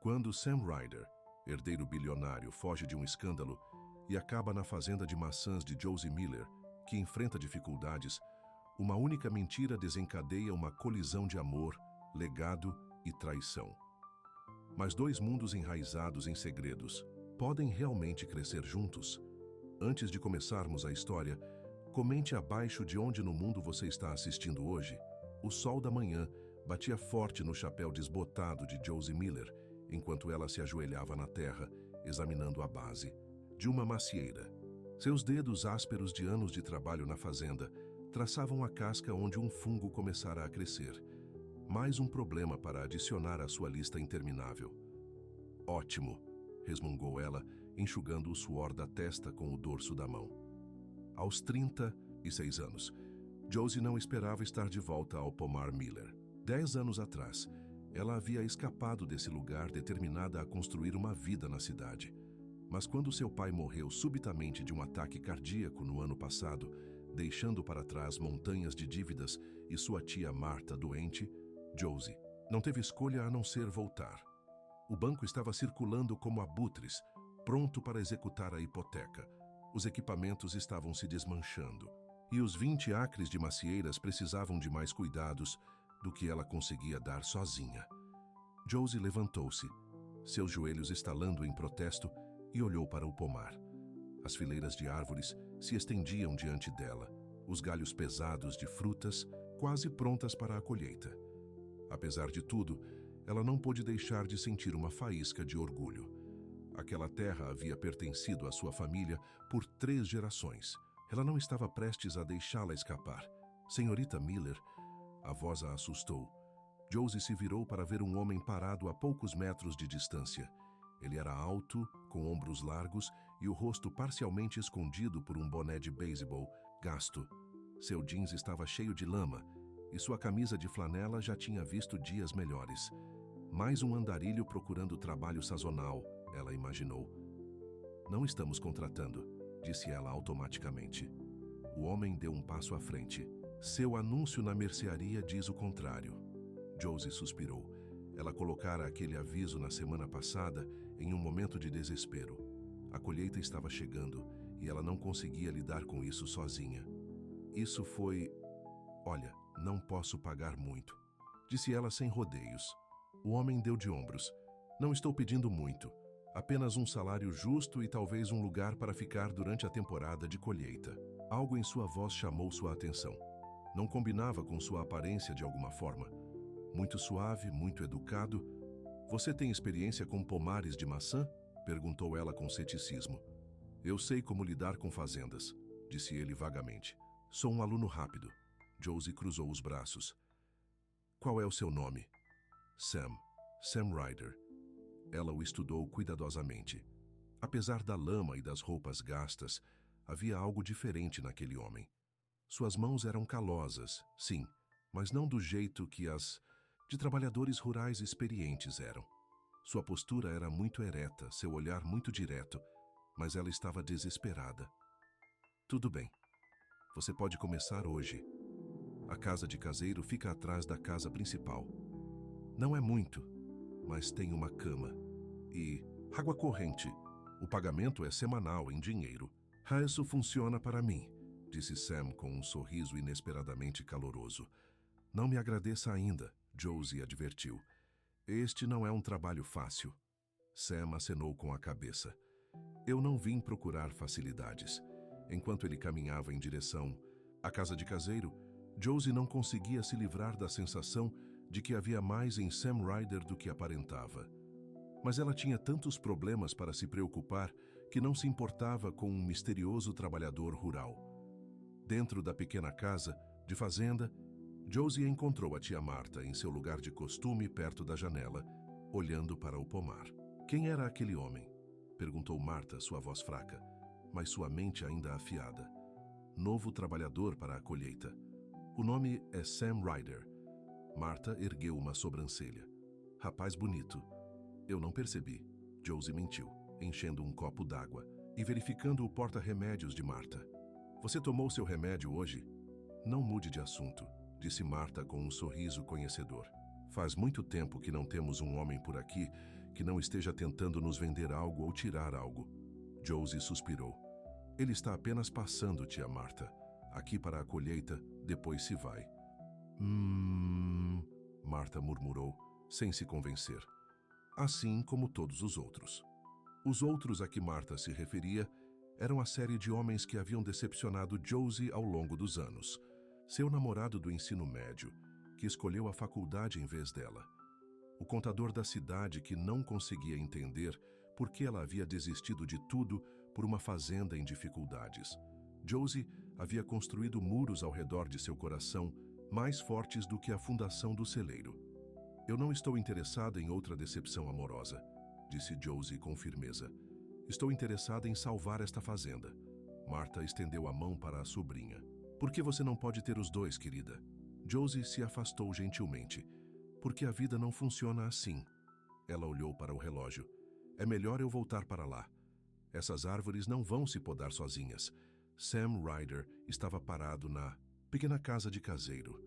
Quando Sam Ryder, herdeiro bilionário, foge de um escândalo e acaba na fazenda de maçãs de Josie Miller, que enfrenta dificuldades, uma única mentira desencadeia uma colisão de amor, legado e traição. Mas dois mundos enraizados em segredos podem realmente crescer juntos? Antes de começarmos a história, comente abaixo de onde no mundo você está assistindo hoje. O sol da manhã batia forte no chapéu desbotado de Josie Miller, enquanto ela se ajoelhava na terra, examinando a base de uma macieira. Seus dedos ásperos de anos de trabalho na fazenda traçavam a casca onde um fungo começara a crescer. Mais um problema para adicionar à sua lista interminável. Ótimo, resmungou ela, enxugando o suor da testa com o dorso da mão. Aos 36 anos, Josie não esperava estar de volta ao pomar Miller. 10 anos atrás, ela havia escapado desse lugar determinada a construir uma vida na cidade. Mas quando seu pai morreu subitamente de um ataque cardíaco no ano passado, deixando para trás montanhas de dívidas e sua tia Marta doente, Josie não teve escolha a não ser voltar. O banco estava circulando como abutres, pronto para executar a hipoteca. Os equipamentos estavam se desmanchando, e os 20 acres de macieiras precisavam de mais cuidados do que ela conseguia dar sozinha. Josie levantou-se, seus joelhos estalando em protesto, e olhou para o pomar. As fileiras de árvores se estendiam diante dela, os galhos pesados de frutas, quase prontas para a colheita. Apesar de tudo, ela não pôde deixar de sentir uma faísca de orgulho. Aquela terra havia pertencido à sua família por 3 gerações. Ela não estava prestes a deixá-la escapar. Senhorita Miller, a voz a assustou. Josie se virou para ver um homem parado a poucos metros de distância. Ele era alto, com ombros largos e o rosto parcialmente escondido por um boné de beisebol gasto. Seu jeans estava cheio de lama e sua camisa de flanela já tinha visto dias melhores. Mais um andarilho procurando trabalho sazonal, ela imaginou. Não estamos contratando, disse ela automaticamente. O homem deu um passo à frente. Seu anúncio na mercearia diz o contrário. Josie suspirou. Ela colocara aquele aviso na semana passada em um momento de desespero. A colheita estava chegando e ela não conseguia lidar com isso sozinha. Isso foi... Olha, não posso pagar muito, disse ela sem rodeios. O homem deu de ombros. Não estou pedindo muito. Apenas um salário justo e talvez um lugar para ficar durante a temporada de colheita. Algo em sua voz chamou sua atenção. Não combinava com sua aparência de alguma forma. Muito suave, muito educado. Você tem experiência com pomares de maçã? Perguntou ela com ceticismo. Eu sei como lidar com fazendas, disse ele vagamente. Sou um aluno rápido. Josie cruzou os braços. Qual é o seu nome? Sam. Sam Ryder. Ela o estudou cuidadosamente. Apesar da lama e das roupas gastas, havia algo diferente naquele homem. Suas mãos eram calosas, sim, mas não do jeito que as de trabalhadores rurais experientes eram. Sua postura era muito ereta, seu olhar muito direto, mas ela estava desesperada. Tudo bem. Você pode começar hoje. A casa de caseiro fica atrás da casa principal. Não é muito, mas tem uma cama. E água corrente. O pagamento é semanal em dinheiro. Isso funciona para mim, disse Sam com um sorriso inesperadamente caloroso. Não me agradeça ainda, Josie advertiu. Este não é um trabalho fácil. Sam acenou com a cabeça. Eu não vim procurar facilidades. Enquanto ele caminhava em direção à casa de caseiro, Josie não conseguia se livrar da sensação de que havia mais em Sam Ryder do que aparentava. Mas ela tinha tantos problemas para se preocupar que não se importava com um misterioso trabalhador rural. Dentro da pequena casa de fazenda, Josie encontrou a tia Marta em seu lugar de costume perto da janela, olhando para o pomar. Quem era aquele homem? Perguntou Marta, sua voz fraca, mas sua mente ainda afiada. Novo trabalhador para a colheita. O nome é Sam Ryder. Marta ergueu uma sobrancelha. Rapaz bonito. Eu não percebi. Josie mentiu, enchendo um copo d'água e verificando o porta-remédios de Marta. Você tomou seu remédio hoje? Não mude de assunto, disse Marta com um sorriso conhecedor. Faz muito tempo que não temos um homem por aqui que não esteja tentando nos vender algo ou tirar algo. Josie suspirou. Ele está apenas passando, tia Marta. Aqui para a colheita, depois se vai. Marta murmurou, sem se convencer. Assim como todos os outros. Os outros a que Marta se referia eram a série de homens que haviam decepcionado Josie ao longo dos anos. Seu namorado do ensino médio, que escolheu a faculdade em vez dela. O contador da cidade que não conseguia entender por que ela havia desistido de tudo por uma fazenda em dificuldades. Josie havia construído muros ao redor de seu coração mais fortes do que a fundação do celeiro. Eu não estou interessada em outra decepção amorosa, disse Josie com firmeza. Estou interessada em salvar esta fazenda. Marta estendeu a mão para a sobrinha. Por que você não pode ter os dois, querida? Josie se afastou gentilmente. Porque a vida não funciona assim. Ela olhou para o relógio. É melhor eu voltar para lá. Essas árvores não vão se podar sozinhas. Sam Ryder estava parado na pequena casa de caseiro,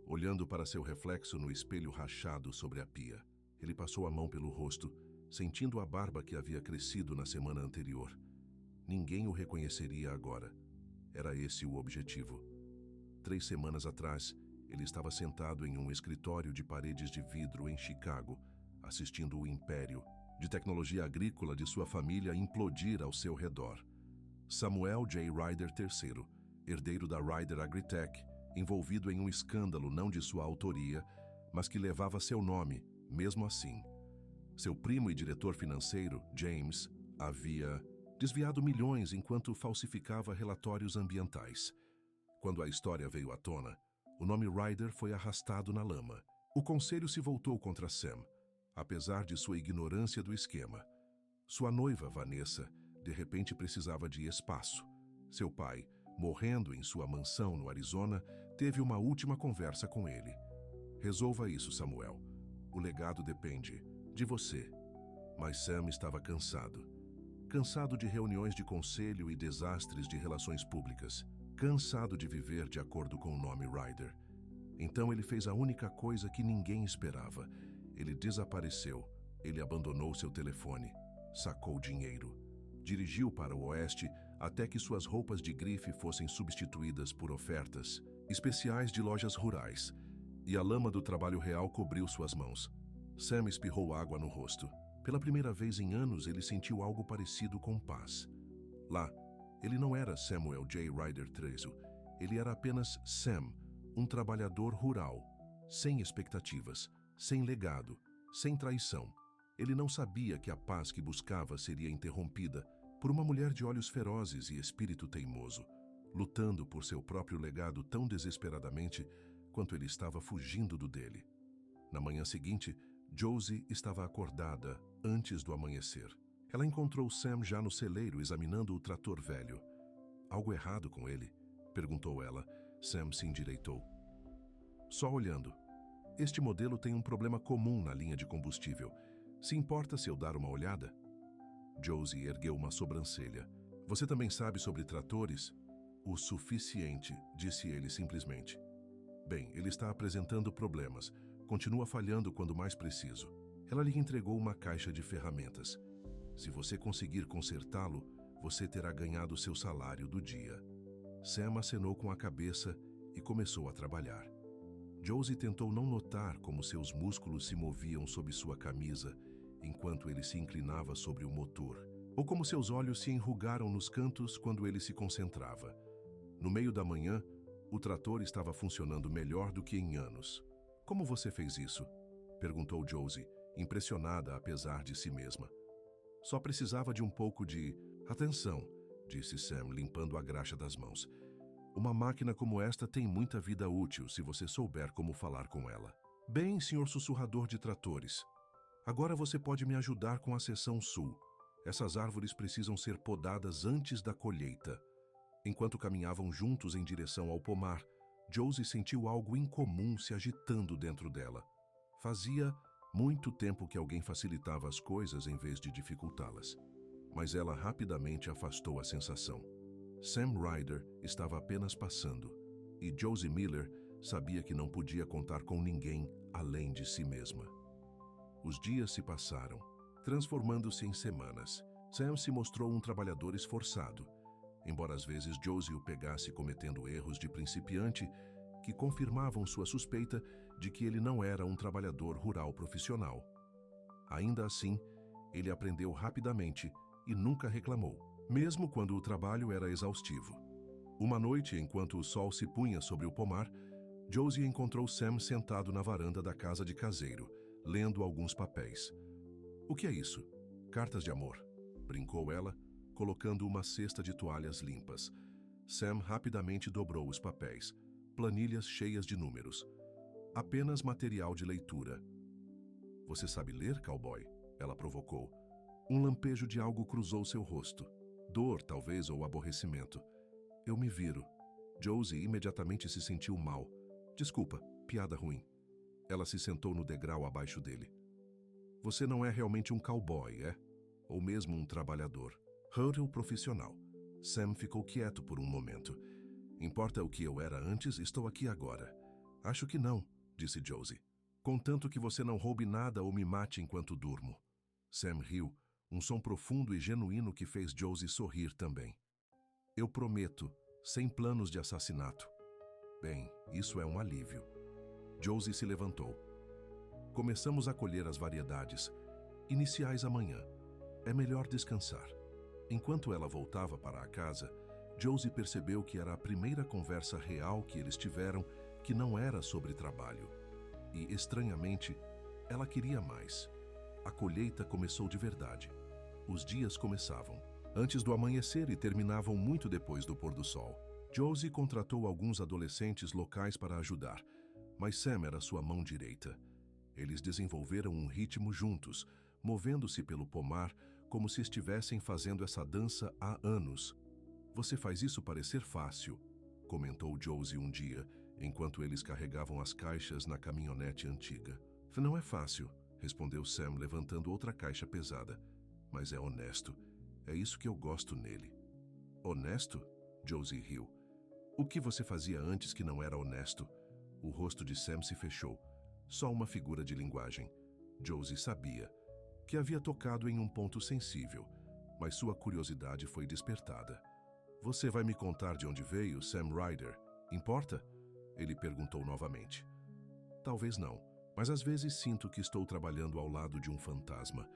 olhando para seu reflexo no espelho rachado sobre a pia. Ele passou a mão pelo rosto, sentindo a barba que havia crescido na semana anterior. Ninguém o reconheceria agora. Era esse o objetivo. 3 semanas atrás, ele estava sentado em um escritório de paredes de vidro em Chicago, assistindo o império de tecnologia agrícola de sua família implodir ao seu redor. Samuel J. Ryder III, herdeiro da Ryder Agritech, envolvido em um escândalo não de sua autoria, mas que levava seu nome, mesmo assim. Seu primo e diretor financeiro, James, havia desviado milhões enquanto falsificava relatórios ambientais. Quando a história veio à tona, o nome Ryder foi arrastado na lama. O conselho se voltou contra Sam, apesar de sua ignorância do esquema. Sua noiva, Vanessa, de repente precisava de espaço. Seu pai, morrendo em sua mansão no Arizona, teve uma última conversa com ele. Resolva isso, Samuel. O legado depende de você. Mas Sam estava cansado. Cansado de reuniões de conselho e desastres de relações públicas. Cansado de viver de acordo com o nome Ryder. Então ele fez a única coisa que ninguém esperava. Ele desapareceu. Ele abandonou seu telefone. Sacou dinheiro. Dirigiu para o oeste até que suas roupas de grife fossem substituídas por ofertas especiais de lojas rurais. E a lama do trabalho real cobriu suas mãos. Sam espirrou água no rosto. Pela primeira vez em anos, ele sentiu algo parecido com paz. Lá, ele não era Samuel J. Ryder III. Ele era apenas Sam, um trabalhador rural, sem expectativas, sem legado, sem traição. Ele não sabia que a paz que buscava seria interrompida por uma mulher de olhos ferozes e espírito teimoso, lutando por seu próprio legado tão desesperadamente quanto ele estava fugindo do dele. Na manhã seguinte, Josie estava acordada antes do amanhecer. Ela encontrou Sam já no celeiro examinando o trator velho. Algo errado com ele? Perguntou ela. Sam se endireitou. Só olhando. Este modelo tem um problema comum na linha de combustível. Se importa se eu dar uma olhada? Josie ergueu uma sobrancelha. Você também sabe sobre tratores? O suficiente, disse ele simplesmente. Bem, ele está apresentando problemas. Continua falhando quando mais preciso. Ela lhe entregou uma caixa de ferramentas. Se você conseguir consertá-lo, você terá ganhado seu salário do dia. Sam acenou com a cabeça e começou a trabalhar. Josie tentou não notar como seus músculos se moviam sob sua camisa enquanto ele se inclinava sobre o motor, ou como seus olhos se enrugaram nos cantos quando ele se concentrava. No meio da manhã, o trator estava funcionando melhor do que em anos. Como você fez isso? Perguntou Josie, impressionada apesar de si mesma. Só precisava de um pouco de atenção, disse Sam, limpando a graxa das mãos. Uma máquina como esta tem muita vida útil se você souber como falar com ela. Bem, senhor sussurrador de tratores. Agora você pode me ajudar com a seção sul. Essas árvores precisam ser podadas antes da colheita. Enquanto caminhavam juntos em direção ao pomar, Josie sentiu algo incomum se agitando dentro dela. Fazia muito tempo que alguém facilitava as coisas em vez de dificultá-las. Mas ela rapidamente afastou a sensação. Sam Ryder estava apenas passando, e Josie Miller sabia que não podia contar com ninguém além de si mesma. Os dias se passaram. transformando-se em semanas. Sam se mostrou um trabalhador esforçado, embora às vezes Josie o pegasse cometendo erros de principiante que confirmavam sua suspeita de que ele não era um trabalhador rural profissional. Ainda assim, ele aprendeu rapidamente e nunca reclamou, mesmo quando o trabalho era exaustivo. Uma noite, enquanto o sol se punha sobre o pomar, Josie encontrou Sam sentado na varanda da casa de caseiro, lendo alguns papéis. "O que é isso?" "Cartas de amor", brincou ela, colocando uma cesta de toalhas limpas. Sam rapidamente dobrou os papéis, planilhas cheias de números. "Apenas material de leitura." "Você sabe ler, cowboy?" ela provocou. Um lampejo de algo cruzou seu rosto. Dor, talvez, ou aborrecimento. "Eu me viro." Josie imediatamente se sentiu mal. "Desculpa, piada ruim." Ela se sentou no degrau abaixo dele. "Você não é realmente um cowboy, é? Ou mesmo um trabalhador. Hurdle profissional." Sam ficou quieto por um momento. "Importa o que eu era antes, estou aqui agora." "Acho que não," disse Josie. "Contanto que você não roube nada ou me mate enquanto durmo." Sam riu, um som profundo e genuíno que fez Josie sorrir também. "Eu prometo, sem planos de assassinato." "Bem, isso é um alívio." Josie se levantou. "Começamos a colher as variedades. Iniciais amanhã. É melhor descansar." Enquanto ela voltava para a casa, Josie percebeu que era a primeira conversa real que eles tiveram que não era sobre trabalho. E, estranhamente, ela queria mais. A colheita começou de verdade. Os dias começavam antes do amanhecer e terminavam muito depois do pôr do sol. Josie contratou alguns adolescentes locais para ajudar, mas Sam era sua mão direita. Eles desenvolveram um ritmo juntos, movendo-se pelo pomar como se estivessem fazendo essa dança há anos. "Você faz isso parecer fácil", comentou Josie um dia, enquanto eles carregavam as caixas na caminhonete antiga. "Não é fácil", respondeu Sam, levantando outra caixa pesada. "Mas é honesto. É isso que eu gosto nele." "Honesto?" Josie riu. "O que você fazia antes que não era honesto?" O rosto de Sam se fechou. Só uma figura de linguagem. Josie sabia que havia tocado em um ponto sensível, mas sua curiosidade foi despertada. "Você vai me contar de onde veio, Sam Ryder? Importa?" Ele perguntou novamente. "Talvez não, mas às vezes sinto que estou trabalhando ao lado de um fantasma.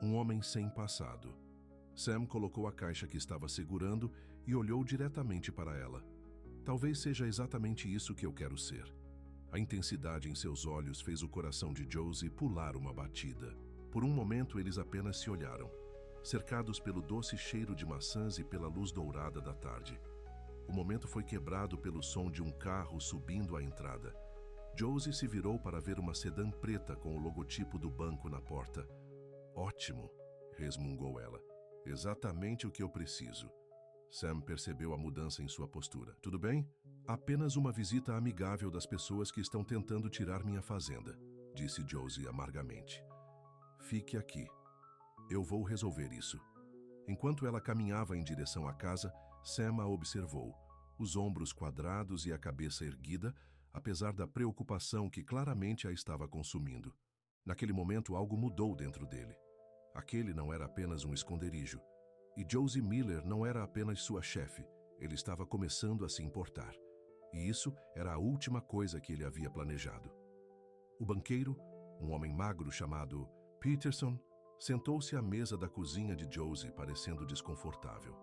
Um homem sem passado." Sam colocou a caixa que estava segurando e olhou diretamente para ela. "Talvez seja exatamente isso que eu quero ser." A intensidade em seus olhos fez o coração de Josie pular uma batida. Por um momento eles apenas se olharam, cercados pelo doce cheiro de maçãs e pela luz dourada da tarde. O momento foi quebrado pelo som de um carro subindo a entrada. Josie se virou para ver uma sedã preta com o logotipo do banco na porta. "Ótimo", resmungou ela. "Exatamente o que eu preciso." Sam percebeu a mudança em sua postura. "Tudo bem? Apenas uma visita amigável das pessoas que estão tentando tirar minha fazenda", disse Josie amargamente. "Fique aqui. Eu vou resolver isso." Enquanto ela caminhava em direção à casa, Sam a observou, os ombros quadrados e a cabeça erguida, apesar da preocupação que claramente a estava consumindo. Naquele momento, algo mudou dentro dele. Aquele não era apenas um esconderijo. E Josie Miller não era apenas sua chefe, ele estava começando a se importar. E isso era a última coisa que ele havia planejado. O banqueiro, um homem magro chamado Peterson, sentou-se à mesa da cozinha de Josie, parecendo desconfortável.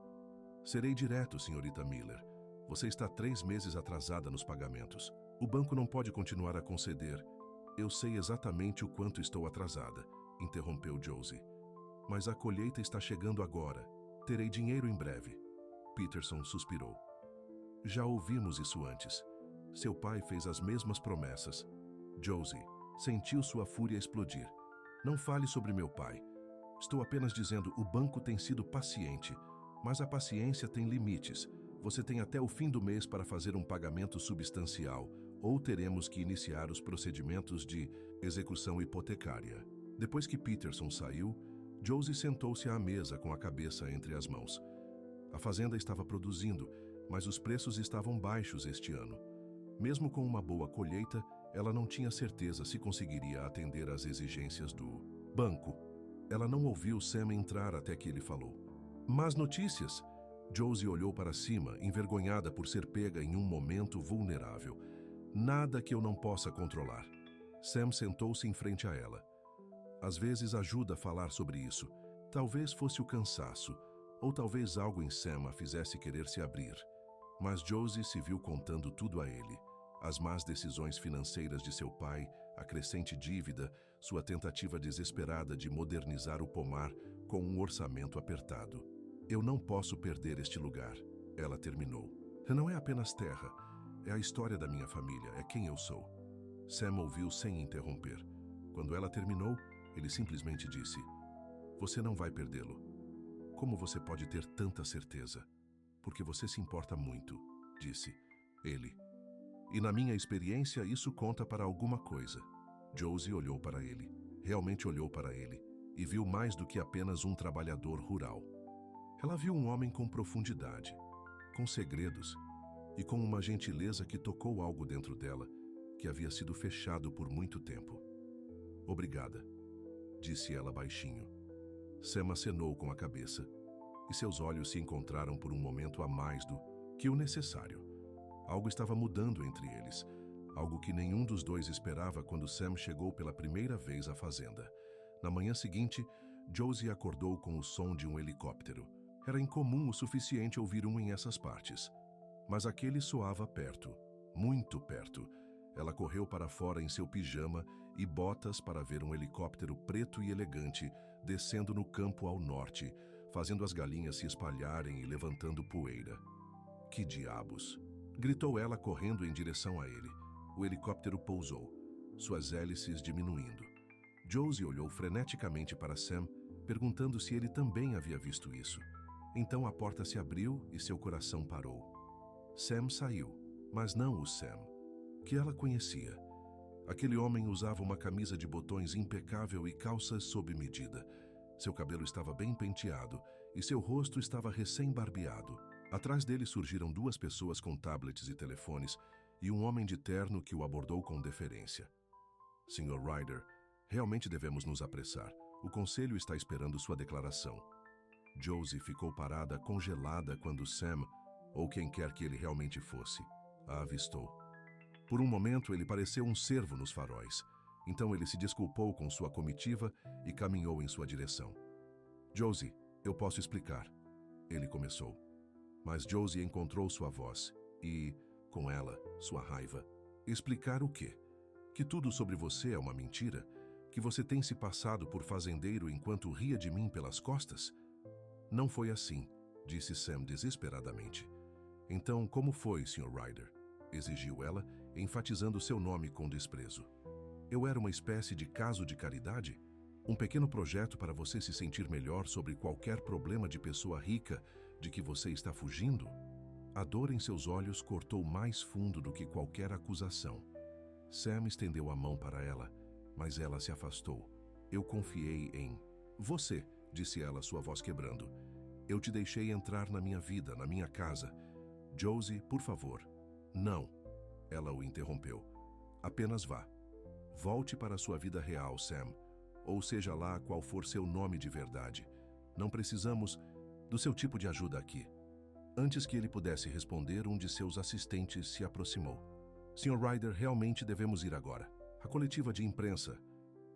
"Serei direto, senhorita Miller. Você está 3 meses atrasada nos pagamentos. O banco não pode continuar a conceder." "Eu sei exatamente o quanto estou atrasada", interrompeu Josie. "Mas a colheita está chegando agora. Terei dinheiro em breve." Peterson suspirou. "Já ouvimos isso antes. Seu pai fez as mesmas promessas." Josie sentiu sua fúria explodir. "Não fale sobre meu pai. Estou apenas dizendo, o banco tem sido paciente, mas a paciência tem limites. Você tem até o fim do mês para fazer um pagamento substancial, ou teremos que iniciar os procedimentos de execução hipotecária." Depois que Peterson saiu, Josie sentou-se à mesa com a cabeça entre as mãos. A fazenda estava produzindo, mas os preços estavam baixos este ano. Mesmo com uma boa colheita, ela não tinha certeza se conseguiria atender às exigências do banco. Ela não ouviu Sam entrar até que ele falou. Más notícias! Josie olhou para cima, envergonhada por ser pega em um momento vulnerável. Nada que eu não possa controlar. Sam sentou-se em frente a ela. Às vezes ajuda a falar sobre isso. Talvez fosse o cansaço, ou talvez algo em Sam a fizesse querer se abrir. Mas Josie se viu contando tudo a ele. As más decisões financeiras de seu pai, a crescente dívida, sua tentativa desesperada de modernizar o pomar com um orçamento apertado. Eu não posso perder este lugar, ela terminou. Não é apenas terra, é a história da minha família, é quem eu sou. Sam ouviu sem interromper. Quando ela terminou, ele simplesmente disse: Você não vai perdê-lo. Como você pode ter tanta certeza? Porque você se importa muito, disse ele. E na minha experiência, isso conta para alguma coisa. Josie olhou para ele, realmente olhou para ele, e viu mais do que apenas um trabalhador rural. Ela viu um homem com profundidade, com segredos, e com uma gentileza que tocou algo dentro dela que havia sido fechado por muito tempo. Obrigada, disse ela baixinho. Sam acenou com a cabeça, e seus olhos se encontraram por um momento a mais do que o necessário. Algo estava mudando entre eles, algo que nenhum dos dois esperava quando Sam chegou pela primeira vez à fazenda. Na manhã seguinte, Josie acordou com o som de um helicóptero. Era incomum o suficiente ouvir um em essas partes. Mas aquele soava perto, muito perto. Ela correu para fora em seu pijama e botas para ver um helicóptero preto e elegante descendo no campo ao norte, fazendo as galinhas se espalharem e levantando poeira. Que diabos! Gritou ela correndo em direção a ele. O helicóptero pousou, suas hélices diminuindo. Josie olhou freneticamente para Sam, perguntando se ele também havia visto isso. Então a porta se abriu e seu coração parou. Sam saiu, mas não o Sam que ela conhecia. Aquele homem usava uma camisa de botões impecável e calças sob medida. Seu cabelo estava bem penteado e seu rosto estava recém-barbeado. Atrás dele surgiram duas pessoas com tablets e telefones e um homem de terno que o abordou com deferência. Sr. Ryder, realmente devemos nos apressar. O conselho está esperando sua declaração. Josie ficou parada, congelada, quando Sam, ou quem quer que ele realmente fosse, a avistou. Por um momento, ele pareceu um cervo nos faróis. Então ele se desculpou com sua comitiva e caminhou em sua direção. Josie, eu posso explicar. Ele começou. Mas Josie encontrou sua voz e, com ela, sua raiva. Explicar o quê? Que tudo sobre você é uma mentira? Que você tem se passado por fazendeiro enquanto ria de mim pelas costas? Não foi assim, disse Sam desesperadamente. Então, como foi, Sr. Ryder? Exigiu ela, enfatizando seu nome com desprezo. Eu era uma espécie de caso de caridade? Um pequeno projeto para você se sentir melhor sobre qualquer problema de pessoa rica de que você está fugindo? A dor em seus olhos cortou mais fundo do que qualquer acusação. Sam estendeu a mão para ela, mas ela se afastou. Eu confiei em você, disse ela, sua voz quebrando. Eu te deixei entrar na minha vida, na minha casa. Josie, por favor. Não. Ela o interrompeu. Apenas vá. Volte para a sua vida real, Sam. Ou seja lá qual for seu nome de verdade. Não precisamos do seu tipo de ajuda aqui. Antes que ele pudesse responder, um de seus assistentes se aproximou. Sr. Ryder, realmente devemos ir agora. A coletiva de imprensa.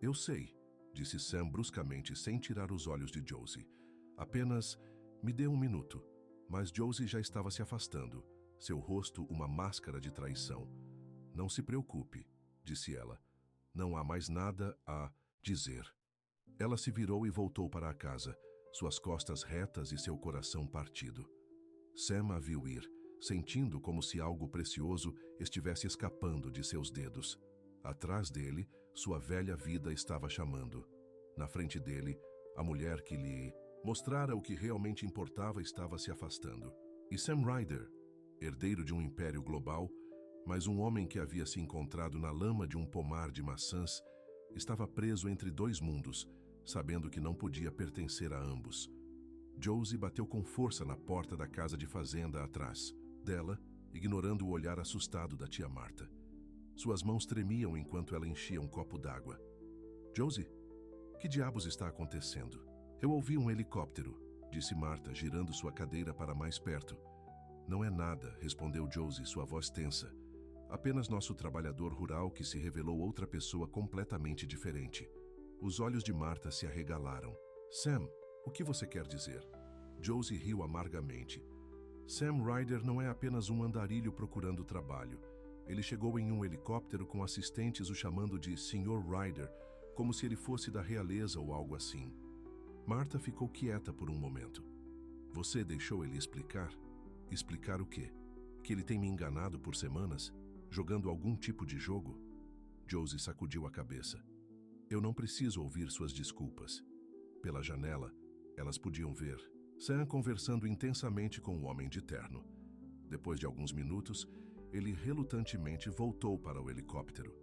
Eu sei, disse Sam bruscamente, sem tirar os olhos de Josie. Apenas me dê um minuto. Mas Josie já estava se afastando, seu rosto uma máscara de traição. Não se preocupe, disse ela. Não há mais nada a dizer. Ela se virou e voltou para a casa, suas costas retas e seu coração partido. Sam a viu ir, sentindo como se algo precioso estivesse escapando de seus dedos. Atrás dele, sua velha vida estava chamando. Na frente dele, a mulher que lhe mostrara o que realmente importava estava se afastando. E Sam Ryder, herdeiro de um império global, mas um homem que havia se encontrado na lama de um pomar de maçãs, estava preso entre dois mundos, sabendo que não podia pertencer a ambos. Josie bateu com força na porta da casa de fazenda atrás dela, ignorando o olhar assustado da tia Marta. Suas mãos tremiam enquanto ela enchia um copo d'água. Josie? Que diabos está acontecendo? Eu ouvi um helicóptero, disse Marta, girando sua cadeira para mais perto. Não é nada, respondeu Josie, sua voz tensa. Apenas nosso trabalhador rural que se revelou outra pessoa completamente diferente. Os olhos de Marta se arregalaram. Sam, o que você quer dizer? Josie riu amargamente. Sam Ryder não é apenas um andarilho procurando trabalho. Ele chegou em um helicóptero com assistentes o chamando de Sr. Ryder, como se ele fosse da realeza ou algo assim. Marta ficou quieta por um momento. Você deixou ele explicar? Explicar o quê? Que ele tem me enganado por semanas? Jogando algum tipo de jogo? Josie sacudiu a cabeça. Eu não preciso ouvir suas desculpas. Pela janela, elas podiam ver Sam conversando intensamente com o homem de terno. Depois de alguns minutos, ele relutantemente voltou para o helicóptero.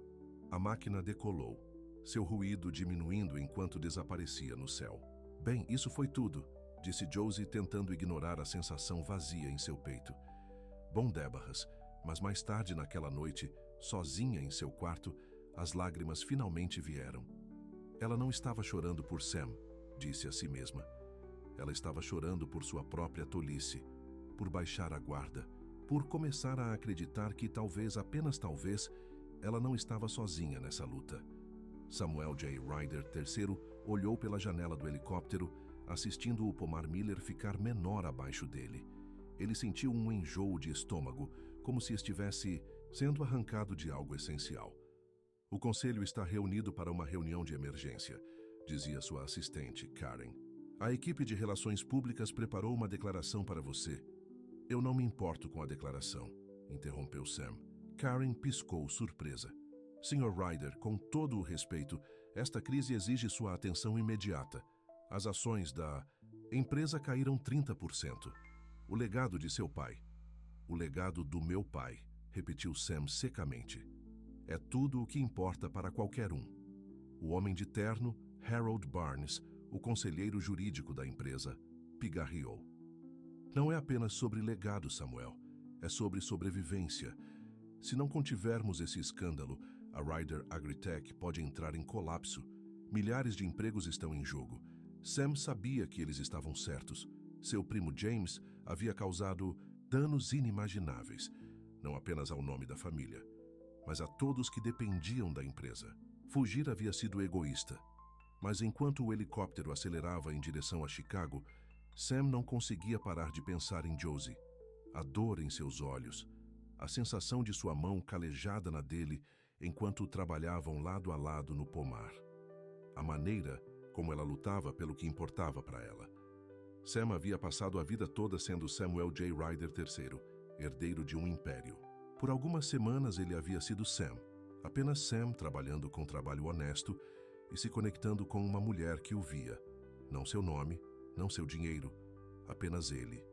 A máquina decolou, seu ruído diminuindo enquanto desaparecia no céu. Bem, isso foi tudo, disse Josie, tentando ignorar a sensação vazia em seu peito. Bom, Débarras, mas mais tarde naquela noite, sozinha em seu quarto, as lágrimas finalmente vieram. Ela não estava chorando por Sam, disse a si mesma. Ela estava chorando por sua própria tolice, por baixar a guarda, por começar a acreditar que talvez, apenas talvez, ela não estava sozinha nessa luta. Samuel J. Ryder III olhou pela janela do helicóptero, assistindo o pomar Miller ficar menor abaixo dele. Ele sentiu um enjoo de estômago, como se estivesse sendo arrancado de algo essencial. O conselho está reunido para uma reunião de emergência, dizia sua assistente, Karen. A equipe de relações públicas preparou uma declaração para você. Eu não me importo com a declaração, interrompeu Sam. Karen piscou, surpresa. Sr. Ryder, com todo o respeito, esta crise exige sua atenção imediata. As ações da empresa caíram 30%. O legado de seu pai. O legado do meu pai, repetiu Sam secamente. É tudo o que importa para qualquer um. O homem de terno, Harold Barnes, o conselheiro jurídico da empresa, pigarreou. Não é apenas sobre legado, Samuel. É sobre sobrevivência. Se não contivermos esse escândalo, a Ryder Agritech pode entrar em colapso. Milhares de empregos estão em jogo. Sam sabia que eles estavam certos. Seu primo James havia causado danos inimagináveis, não apenas ao nome da família, mas a todos que dependiam da empresa. Fugir havia sido egoísta. Mas enquanto o helicóptero acelerava em direção a Chicago, Sam não conseguia parar de pensar em Josie. A dor em seus olhos, a sensação de sua mão calejada na dele enquanto trabalhavam lado a lado no pomar. A maneira como ela lutava pelo que importava para ela. Sam havia passado a vida toda sendo Samuel J. Ryder III, herdeiro de um império. Por algumas semanas ele havia sido Sam, apenas Sam trabalhando com trabalho honesto e se conectando com uma mulher que o via. Não seu nome, não seu dinheiro, apenas ele.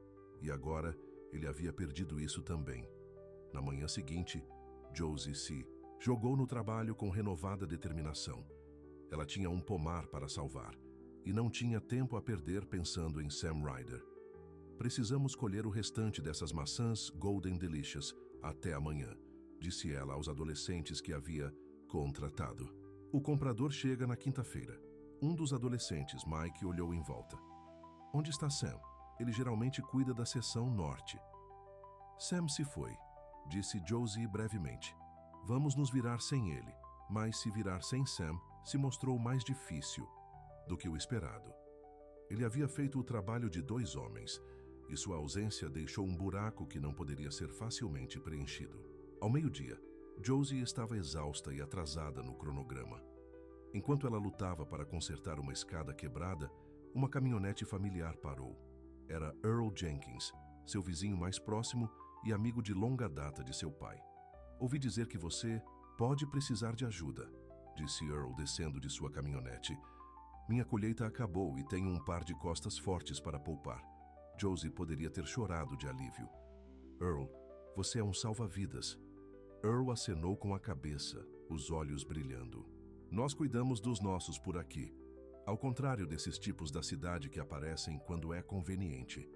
E agora ele havia perdido isso também. Na manhã seguinte, Josie se jogou no trabalho com renovada determinação. Ela tinha um pomar para salvar e não tinha tempo a perder pensando em Sam Ryder. Precisamos colher o restante dessas maçãs Golden Delicious até amanhã, disse ela aos adolescentes que havia contratado. O comprador chega na quinta-feira. Um dos adolescentes, Mike, olhou em volta. Onde está Sam? Ele geralmente cuida da seção norte. Sam se foi, disse Josie brevemente. Vamos nos virar sem ele, mas se virar sem Sam se mostrou mais difícil do que o esperado. Ele havia feito o trabalho de 2 homens, e sua ausência deixou um buraco que não poderia ser facilmente preenchido. Ao meio-dia, Josie estava exausta e atrasada no cronograma. Enquanto ela lutava para consertar uma escada quebrada, uma caminhonete familiar parou. Era Earl Jenkins, seu vizinho mais próximo e amigo de longa data de seu pai. Ouvi dizer que você pode precisar de ajuda, disse Earl descendo de sua caminhonete. Minha colheita acabou e tenho um par de costas fortes para poupar. Josie poderia ter chorado de alívio. Earl, você é um salva-vidas. Earl acenou com a cabeça, os olhos brilhando. Nós cuidamos dos nossos por aqui, ao contrário desses tipos da cidade que aparecem quando é conveniente.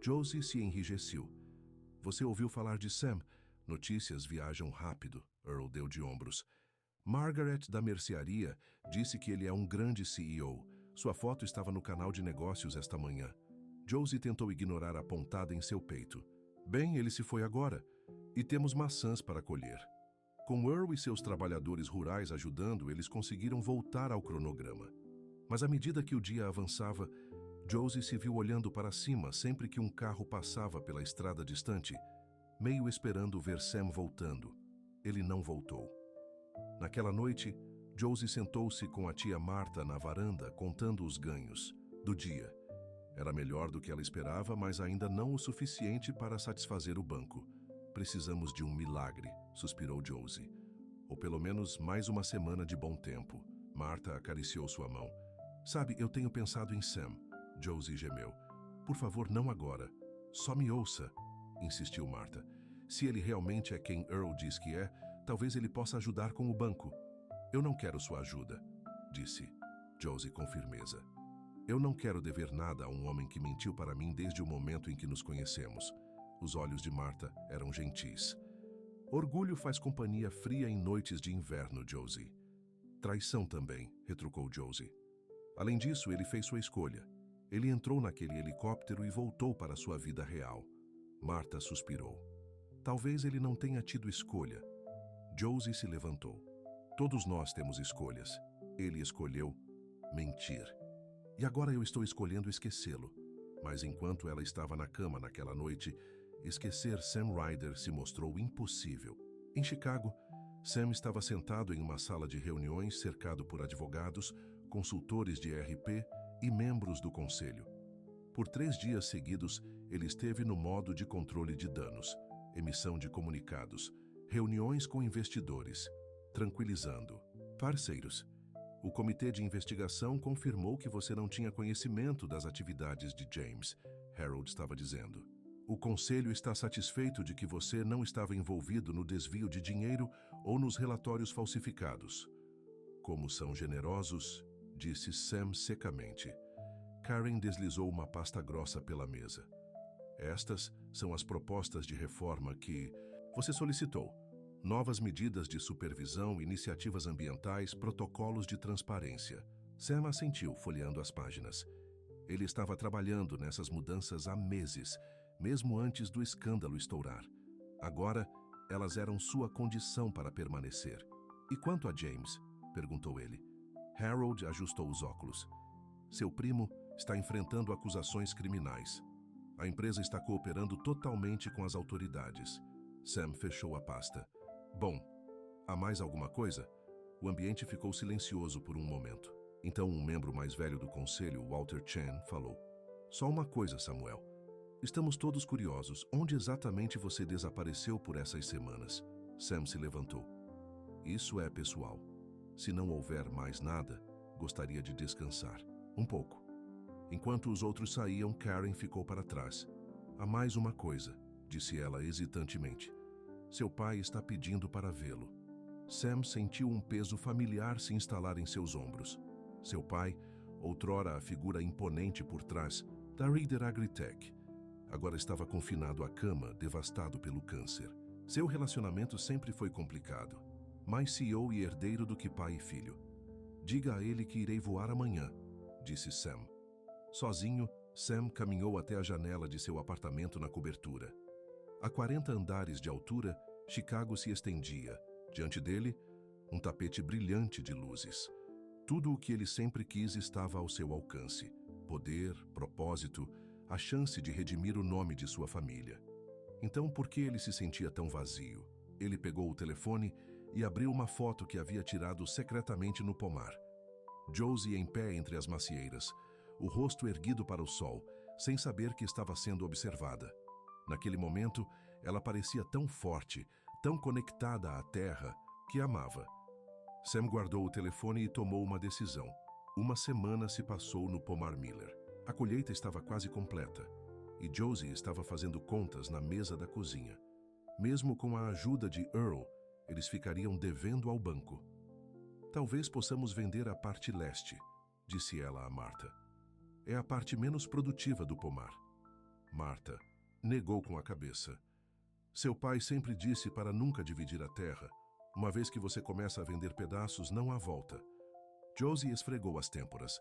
Josie se enrijeceu. Você ouviu falar de Sam? Notícias viajam rápido, Earl deu de ombros. Margaret, da mercearia, disse que ele é um grande CEO. Sua foto estava no canal de negócios esta manhã. Josie tentou ignorar a pontada em seu peito. Bem, ele se foi agora. E temos maçãs para colher. Com Earl e seus trabalhadores rurais ajudando, eles conseguiram voltar ao cronograma. Mas à medida que o dia avançava, Josie se viu olhando para cima sempre que um carro passava pela estrada distante, meio esperando ver Sam voltando. Ele não voltou. Naquela noite, Josie sentou-se com a tia Marta na varanda, contando os ganhos do dia. Era melhor do que ela esperava, mas ainda não o suficiente para satisfazer o banco. Precisamos de um milagre, suspirou Josie. Ou pelo menos mais uma semana de bom tempo. Marta acariciou sua mão. Sabe, eu tenho pensado em Sam. Josie gemeu. Por favor, não agora. Só me ouça, insistiu Marta. Se ele realmente é quem Earl diz que é, talvez ele possa ajudar com o banco. Eu não quero sua ajuda, disse Josie com firmeza. Eu não quero dever nada a um homem que mentiu para mim desde o momento em que nos conhecemos. Os olhos de Marta eram gentis. Orgulho faz companhia fria em noites de inverno, Josie. Traição também, retrucou Josie. Além disso, ele fez sua escolha. Ele entrou naquele helicóptero e voltou para sua vida real. Marta suspirou. Talvez ele não tenha tido escolha. Josie se levantou. Todos nós temos escolhas. Ele escolheu mentir. E agora eu estou escolhendo esquecê-lo. Mas enquanto ela estava na cama naquela noite, esquecer Sam Ryder se mostrou impossível. Em Chicago, Sam estava sentado em uma sala de reuniões cercado por advogados, consultores de RP e membros do conselho. Por 3 dias seguidos, ele esteve no modo de controle de danos, emissão de comunicados, reuniões com investidores, tranquilizando. Parceiros, o comitê de investigação confirmou que você não tinha conhecimento das atividades de James, Harold estava dizendo. O conselho está satisfeito de que você não estava envolvido no desvio de dinheiro ou nos relatórios falsificados. Como são generosos, disse Sam secamente. Karen deslizou uma pasta grossa pela mesa. Estas são as propostas de reforma que você solicitou. Novas medidas de supervisão, iniciativas ambientais, protocolos de transparência. Sam assentiu, folheando as páginas. Ele estava trabalhando nessas mudanças há meses, mesmo antes do escândalo estourar. Agora, elas eram sua condição para permanecer. E quanto a James? Perguntou ele. Harold ajustou os óculos. Seu primo está enfrentando acusações criminais. A empresa está cooperando totalmente com as autoridades. Sam fechou a pasta. Bom, há mais alguma coisa? O ambiente ficou silencioso por um momento. Então um membro mais velho do conselho, Walter Chen, falou. Só uma coisa, Samuel. Estamos todos curiosos. Onde exatamente você desapareceu por essas semanas? Sam se levantou. Isso é pessoal. Se não houver mais nada, gostaria de descansar. Um pouco. Enquanto os outros saíam, Karen ficou para trás. Há mais uma coisa, disse ela hesitantemente. Seu pai está pedindo para vê-lo. Sam sentiu um peso familiar se instalar em seus ombros. Seu pai, outrora a figura imponente por trás da Reader Agritech, agora estava confinado à cama, devastado pelo câncer. Seu relacionamento sempre foi complicado. Mais CEO e herdeiro do que pai e filho. Diga a ele que irei voar amanhã, disse Sam. Sozinho, Sam caminhou até a janela de seu apartamento na cobertura. A 40 andares de altura, Chicago se estendia. Diante dele, um tapete brilhante de luzes. Tudo o que ele sempre quis estava ao seu alcance. Poder, propósito, a chance de redimir o nome de sua família. Então, por que ele se sentia tão vazio? Ele pegou o telefone e abriu uma foto que havia tirado secretamente no pomar. Josie em pé entre as macieiras, o rosto erguido para o sol, sem saber que estava sendo observada. Naquele momento, ela parecia tão forte, tão conectada à terra, que amava. Sam guardou o telefone e tomou uma decisão. Uma semana se passou no pomar Miller. A colheita estava quase completa, e Josie estava fazendo contas na mesa da cozinha. Mesmo com a ajuda de Earl, eles ficariam devendo ao banco. Talvez possamos vender a parte leste, disse ela a Marta. É a parte menos produtiva do pomar. Marta negou com a cabeça. Seu pai sempre disse para nunca dividir a terra. Uma vez que você começa a vender pedaços, não há volta. Josie esfregou as têmporas.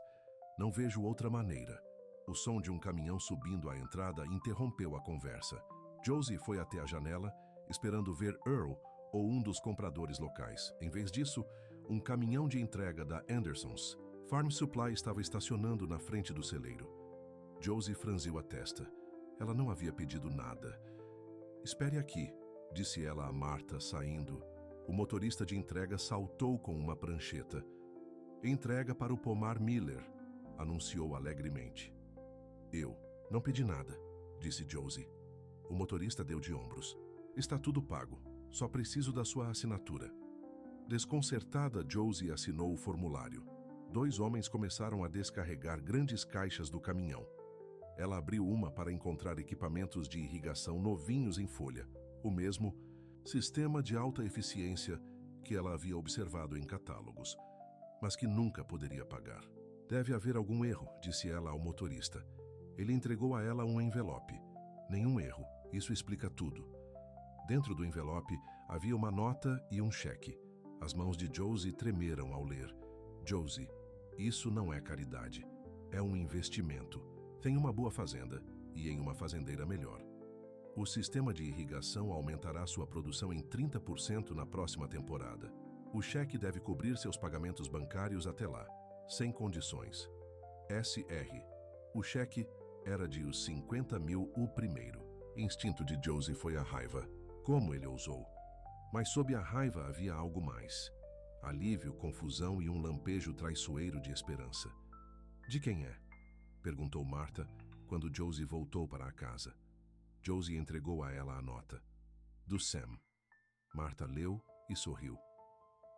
Não vejo outra maneira. O som de um caminhão subindo à entrada interrompeu a conversa. Josie foi até a janela, esperando ver Earl ou um dos compradores locais. Em vez disso, um caminhão de entrega da Andersons Farm Supply estava estacionando na frente do celeiro. Josie franziu a testa. Ela não havia pedido nada. Espere aqui, disse ela a Martha, saindo. O motorista de entrega saltou com uma prancheta. Entrega para o pomar Miller, anunciou alegremente. Eu não pedi nada, disse Josie. O motorista deu de ombros. Está tudo pago. Só preciso da sua assinatura. Desconcertada, Josie assinou o formulário. 2 homens começaram a descarregar grandes caixas do caminhão. Ela abriu uma para encontrar equipamentos de irrigação novinhos em folha, o mesmo sistema de alta eficiência que ela havia observado em catálogos, mas que nunca poderia pagar. Deve haver algum erro, disse ela ao motorista. Ele entregou a ela um envelope. Nenhum erro, isso explica tudo. Dentro do envelope havia uma nota e um cheque. As mãos de Josie tremeram ao ler. Josie, isso não é caridade. É um investimento. Tem uma boa fazenda e em uma fazendeira melhor. O sistema de irrigação aumentará sua produção em 30% na próxima temporada. O cheque deve cobrir seus pagamentos bancários até lá, sem condições. SR. O cheque era de os 50 mil o primeiro. Instinto de Josie foi a raiva. Como ele ousou? Mas sob a raiva havia algo mais. Alívio, confusão e um lampejo traiçoeiro de esperança. De quem é? Perguntou Martha quando Josie voltou para a casa. Josie entregou a ela a nota. Do Sam. Martha leu e sorriu.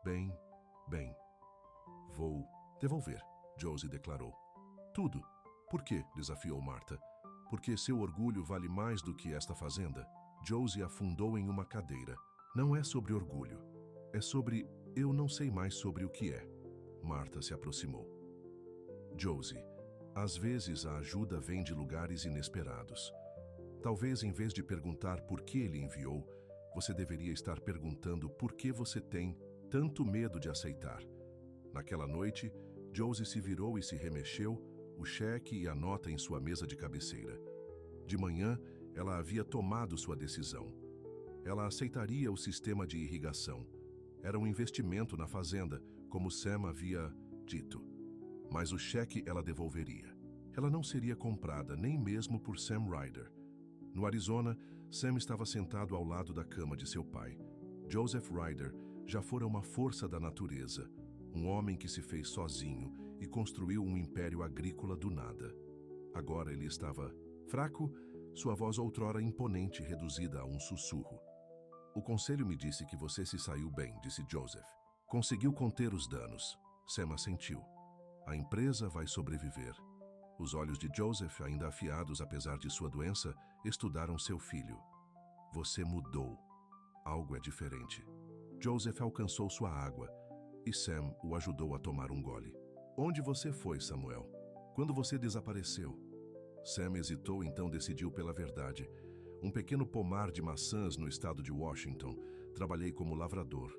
Bem. Vou devolver, Josie declarou. Tudo. Por quê? Desafiou Martha. Porque seu orgulho vale mais do que esta fazenda. Josie afundou em uma cadeira. Não é sobre orgulho. É sobre... Eu não sei mais sobre o que é. Martha se aproximou. Josie, às vezes a ajuda vem de lugares inesperados. Talvez em vez de perguntar por que ele enviou, você deveria estar perguntando por que você tem tanto medo de aceitar. Naquela noite, Josie se virou e se remexeu, o cheque e a nota em sua mesa de cabeceira. De manhã, ela havia tomado sua decisão. Ela aceitaria o sistema de irrigação. Era um investimento na fazenda, como Sam havia dito. Mas o cheque ela devolveria. Ela não seria comprada nem mesmo por Sam Ryder. No Arizona, Sam estava sentado ao lado da cama de seu pai. Joseph Ryder já fora uma força da natureza, um homem que se fez sozinho e construiu um império agrícola do nada. Agora ele estava fraco, sua voz outrora imponente reduzida a um sussurro. O conselho me disse que você se saiu bem, disse Joseph. Conseguiu conter os danos. Sam assentiu. A empresa vai sobreviver. Os olhos de Joseph, ainda afiados apesar de sua doença, estudaram seu filho. Você mudou. Algo é diferente. Joseph alcançou sua água e Sam o ajudou a tomar um gole. Onde você foi, Samuel? Quando você desapareceu? Sam hesitou, então decidiu pela verdade. Um pequeno pomar de maçãs no estado de Washington. Trabalhei como lavrador.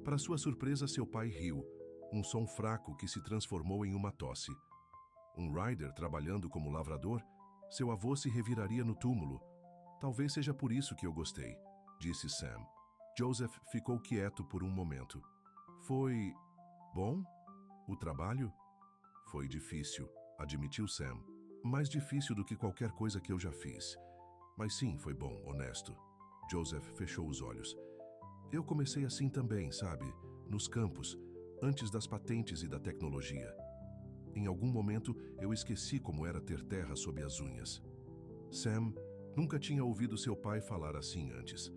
Para sua surpresa, seu pai riu. Um som fraco que se transformou em uma tosse. Um Ryder trabalhando como lavrador? Seu avô se reviraria no túmulo. Talvez seja por isso que eu gostei, disse Sam. Joseph ficou quieto por um momento. Foi bom? O trabalho? Foi difícil, admitiu Sam. Mais difícil do que qualquer coisa que eu já fiz. Mas sim, foi bom, honesto. Joseph fechou os olhos. Eu comecei assim também, sabe? Nos campos, antes das patentes e da tecnologia. Em algum momento, eu esqueci como era ter terra sob as unhas. Sam nunca tinha ouvido seu pai falar assim antes.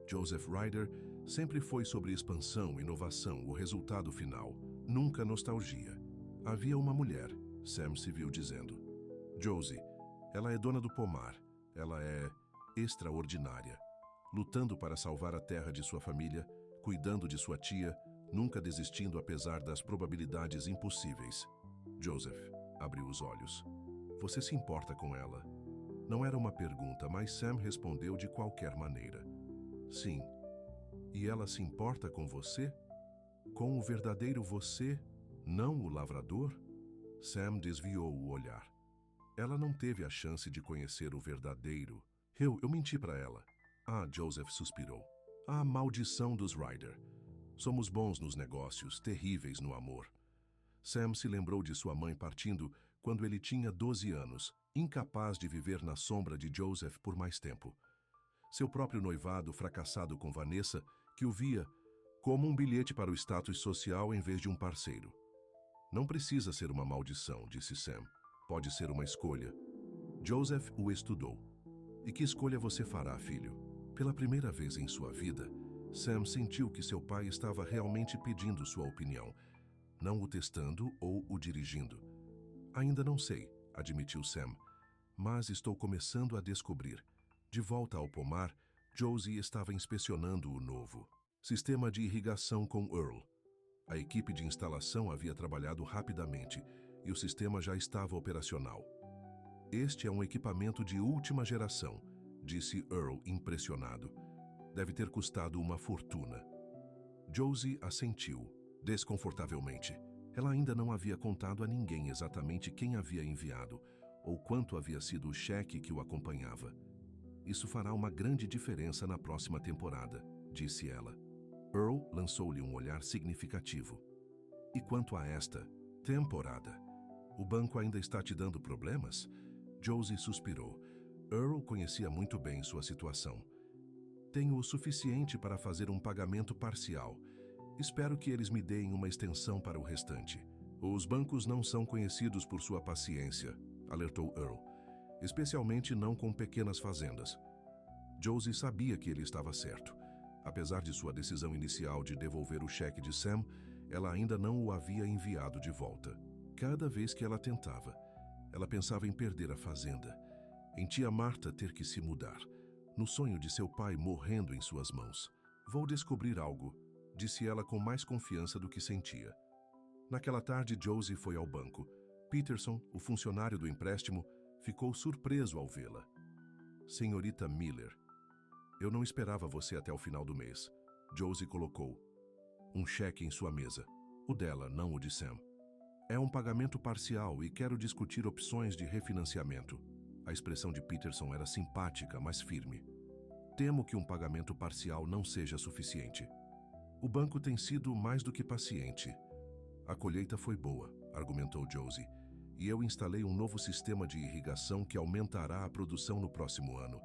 Joseph Ryder sempre foi sobre expansão, inovação, o resultado final. Nunca nostalgia. Havia uma mulher, Sam se viu dizendo. Josie, ela é dona do pomar. Ela é extraordinária. Lutando para salvar a terra de sua família, cuidando de sua tia, nunca desistindo apesar das probabilidades impossíveis. Joseph abriu os olhos. Você se importa com ela? Não era uma pergunta, mas Sam respondeu de qualquer maneira. Sim. E ela se importa com você? Com o verdadeiro você, não o lavrador? Sam desviou o olhar. Ela não teve a chance de conhecer o verdadeiro. Eu menti para ela. Ah, Joseph suspirou. A maldição dos Ryder. Somos bons nos negócios, terríveis no amor. Sam se lembrou de sua mãe partindo quando ele tinha 12 anos, incapaz de viver na sombra de Joseph por mais tempo. Seu próprio noivado fracassado com Vanessa, que o via como um bilhete para o status social em vez de um parceiro. Não precisa ser uma maldição, disse Sam. Pode ser uma escolha. Joseph o estudou. E que escolha você fará, filho? Pela primeira vez em sua vida, Sam sentiu que seu pai estava realmente pedindo sua opinião, não o testando ou o dirigindo. Ainda não sei, admitiu Sam, mas estou começando a descobrir. De volta ao pomar, Josie estava inspecionando o novo sistema de irrigação com Earl. A equipe de instalação havia trabalhado rapidamente e o sistema já estava operacional. Este é um equipamento de última geração, disse Earl impressionado. Deve ter custado uma fortuna. Josie assentiu, desconfortavelmente. Ela ainda não havia contado a ninguém exatamente quem havia enviado ou quanto havia sido o cheque que o acompanhava. Isso fará uma grande diferença na próxima temporada, disse ela. Earl lançou-lhe um olhar significativo. E quanto a esta temporada? O banco ainda está te dando problemas? Josie suspirou. Earl conhecia muito bem sua situação. Tenho o suficiente para fazer um pagamento parcial. Espero que eles me deem uma extensão para o restante. Os bancos não são conhecidos por sua paciência, alertou Earl, especialmente não com pequenas fazendas. Josie sabia que ele estava certo. Apesar de sua decisão inicial de devolver o cheque de Sam, ela ainda não o havia enviado de volta. Cada vez que ela tentava, ela pensava em perder a fazenda, em tia Marta ter que se mudar, no sonho de seu pai morrendo em suas mãos. Vou descobrir algo, disse ela com mais confiança do que sentia. Naquela tarde, Josie foi ao banco. Peterson, o funcionário do empréstimo, ficou surpreso ao vê-la. Senhorita Miller, eu não esperava você até o final do mês. Josie colocou um cheque em sua mesa. O dela, não o de Sam. É um pagamento parcial e quero discutir opções de refinanciamento. A expressão de Peterson era simpática, mas firme. Temo que um pagamento parcial não seja suficiente. O banco tem sido mais do que paciente. A colheita foi boa, argumentou Josie, e eu instalei um novo sistema de irrigação que aumentará a produção no próximo ano.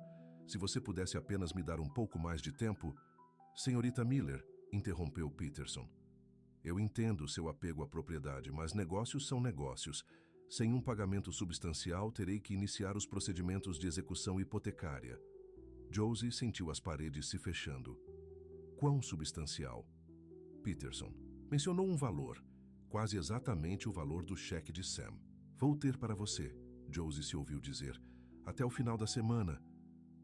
Se você pudesse apenas me dar um pouco mais de tempo... Senhorita Miller, interrompeu Peterson. Eu entendo seu apego à propriedade, mas negócios são negócios. Sem um pagamento substancial, terei que iniciar os procedimentos de execução hipotecária. Josie sentiu as paredes se fechando. Quão substancial? Peterson mencionou um valor, quase exatamente o valor do cheque de Sam. Vou ter para você, Josie se ouviu dizer, até o final da semana.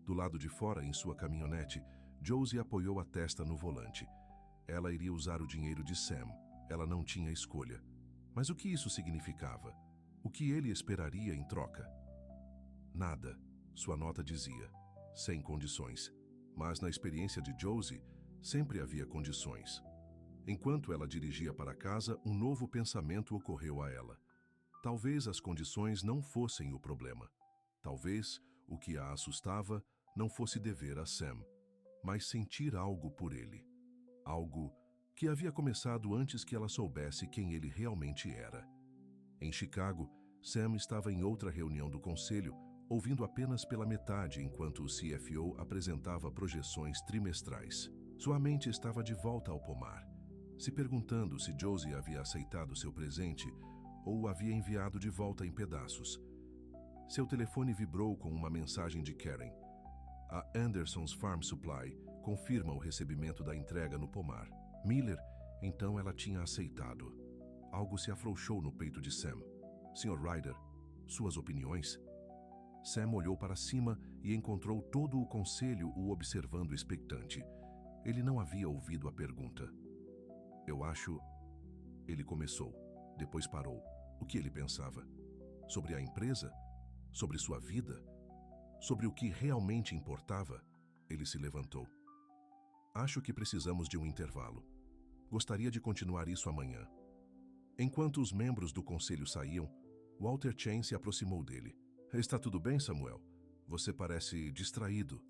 Do lado de fora, em sua caminhonete, Josie apoiou a testa no volante. Ela iria usar o dinheiro de Sam. Ela não tinha escolha. Mas o que isso significava? O que ele esperaria em troca? Nada, sua nota dizia. Sem condições. Mas na experiência de Josie, sempre havia condições. Enquanto ela dirigia para casa, um novo pensamento ocorreu a ela. Talvez as condições não fossem o problema. Talvez o que a assustava não fosse dever a Sam, mas sentir algo por ele. Algo que havia começado antes que ela soubesse quem ele realmente era. Em Chicago, Sam estava em outra reunião do conselho, ouvindo apenas pela metade enquanto o CFO apresentava projeções trimestrais. Sua mente estava de volta ao pomar, se perguntando se Josie havia aceitado seu presente ou o havia enviado de volta em pedaços. Seu telefone vibrou com uma mensagem de Karen. A Anderson's Farm Supply confirma o recebimento da entrega no pomar. Miller, então ela tinha aceitado. Algo se afrouxou no peito de Sam. Sr. Ryder, suas opiniões? Sam olhou para cima e encontrou todo o conselho o observando expectante. Ele não havia ouvido a pergunta. Eu acho... Ele começou, depois parou. O que ele pensava? Sobre a empresa? Sobre sua vida? Sobre o que realmente importava? Ele se levantou. Acho que precisamos de um intervalo. Gostaria de continuar isso amanhã. Enquanto os membros do conselho saíam, Walter Chain se aproximou dele. Está tudo bem, Samuel? Você parece distraído.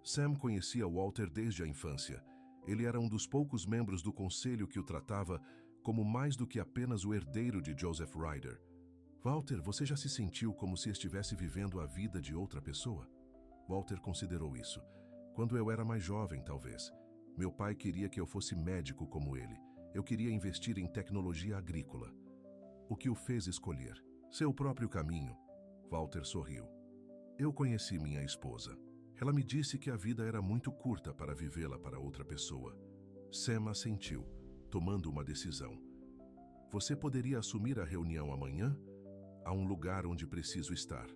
Sam conhecia Walter desde a infância. Ele era um dos poucos membros do conselho que o tratava como mais do que apenas o herdeiro de Joseph Ryder. Walter, você já se sentiu como se estivesse vivendo a vida de outra pessoa? Walter considerou isso. Quando eu era mais jovem, talvez. Meu pai queria que eu fosse médico como ele. Eu queria investir em tecnologia agrícola. O que o fez escolher? Seu próprio caminho. Walter sorriu. Eu conheci minha esposa. Ela me disse que a vida era muito curta para vivê-la para outra pessoa. Sam assentiu, tomando uma decisão. Você poderia assumir a reunião amanhã? Há um lugar onde preciso estar.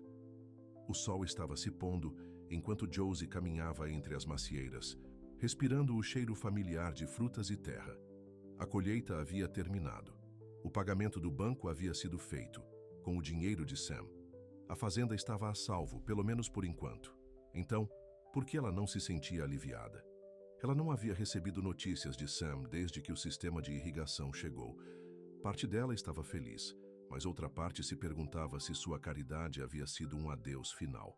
O sol estava se pondo enquanto Josie caminhava entre as macieiras, respirando o cheiro familiar de frutas e terra. A colheita havia terminado. O pagamento do banco havia sido feito, com o dinheiro de Sam. A fazenda estava a salvo, pelo menos por enquanto. Então, por que ela não se sentia aliviada? Ela não havia recebido notícias de Sam desde que o sistema de irrigação chegou. Parte dela estava feliz, mas outra parte se perguntava se sua caridade havia sido um adeus final.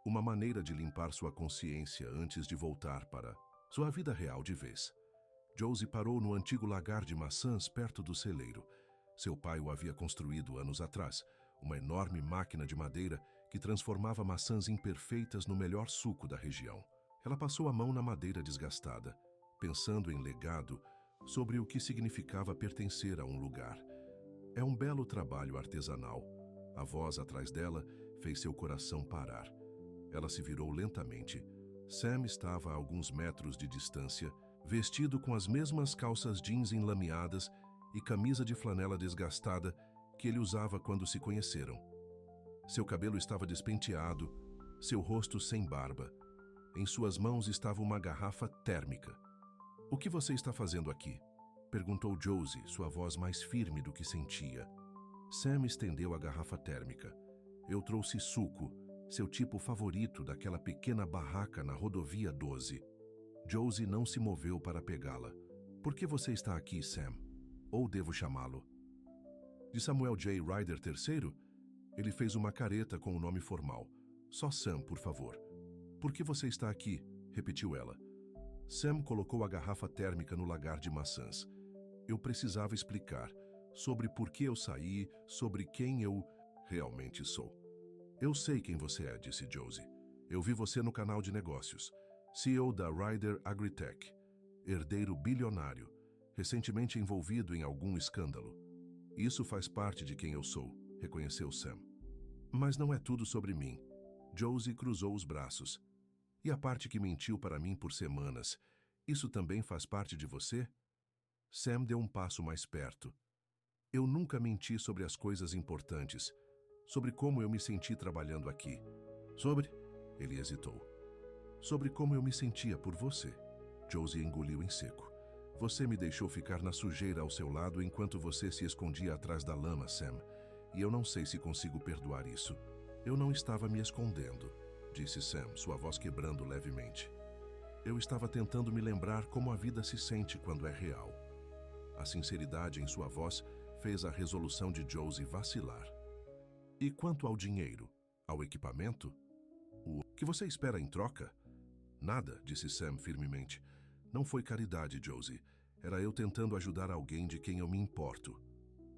Uma maneira de limpar sua consciência antes de voltar para sua vida real de vez. Josie parou no antigo lagar de maçãs perto do celeiro. Seu pai o havia construído anos atrás, uma enorme máquina de madeira que transformava maçãs imperfeitas no melhor suco da região. Ela passou a mão na madeira desgastada, pensando em legado, sobre o que significava pertencer a um lugar. É um belo trabalho artesanal. A voz atrás dela fez seu coração parar. Ela se virou lentamente. Sam estava a alguns metros de distância, vestido com as mesmas calças jeans enlameadas e camisa de flanela desgastada que ele usava quando se conheceram. Seu cabelo estava despenteado, seu rosto sem barba. Em suas mãos estava uma garrafa térmica. "O que você está fazendo aqui?" perguntou Josie, sua voz mais firme do que sentia. Sam estendeu a garrafa térmica. "Eu trouxe suco, seu tipo favorito daquela pequena barraca na rodovia 12. Josie não se moveu para pegá-la. "Por que você está aqui, Sam? Ou devo chamá-lo?" "De Samuel J. Ryder III?" Ele fez uma careta com o nome formal. "Só Sam, por favor." "Por que você está aqui?" repetiu ela. Sam colocou a garrafa térmica no lagar de maçãs. "Eu precisava explicar sobre por que eu saí, sobre quem eu realmente sou." "Eu sei quem você é", disse Josie. "Eu vi você no canal de negócios. CEO da Ryder Agritech, herdeiro bilionário, recentemente envolvido em algum escândalo. Isso faz parte de quem eu sou", reconheceu Sam. "Mas não é tudo sobre mim." Josie cruzou os braços. "E a parte que mentiu para mim por semanas, isso também faz parte de você?" Sam deu um passo mais perto. "Eu nunca menti sobre as coisas importantes, sobre como eu me senti trabalhando aqui. Sobre..." Ele hesitou. "Sobre como eu me sentia por você." Josie engoliu em seco. "Você me deixou ficar na sujeira ao seu lado enquanto você se escondia atrás da lama, Sam. E eu não sei se consigo perdoar isso." "Eu não estava me escondendo", disse Sam, sua voz quebrando levemente. "Eu estava tentando me lembrar como a vida se sente quando é real." A sinceridade em sua voz fez a resolução de Josie vacilar. "E quanto ao dinheiro? Ao equipamento? O que você espera em troca?" "Nada", disse Sam firmemente. "Não foi caridade, Josie. Era eu tentando ajudar alguém de quem eu me importo."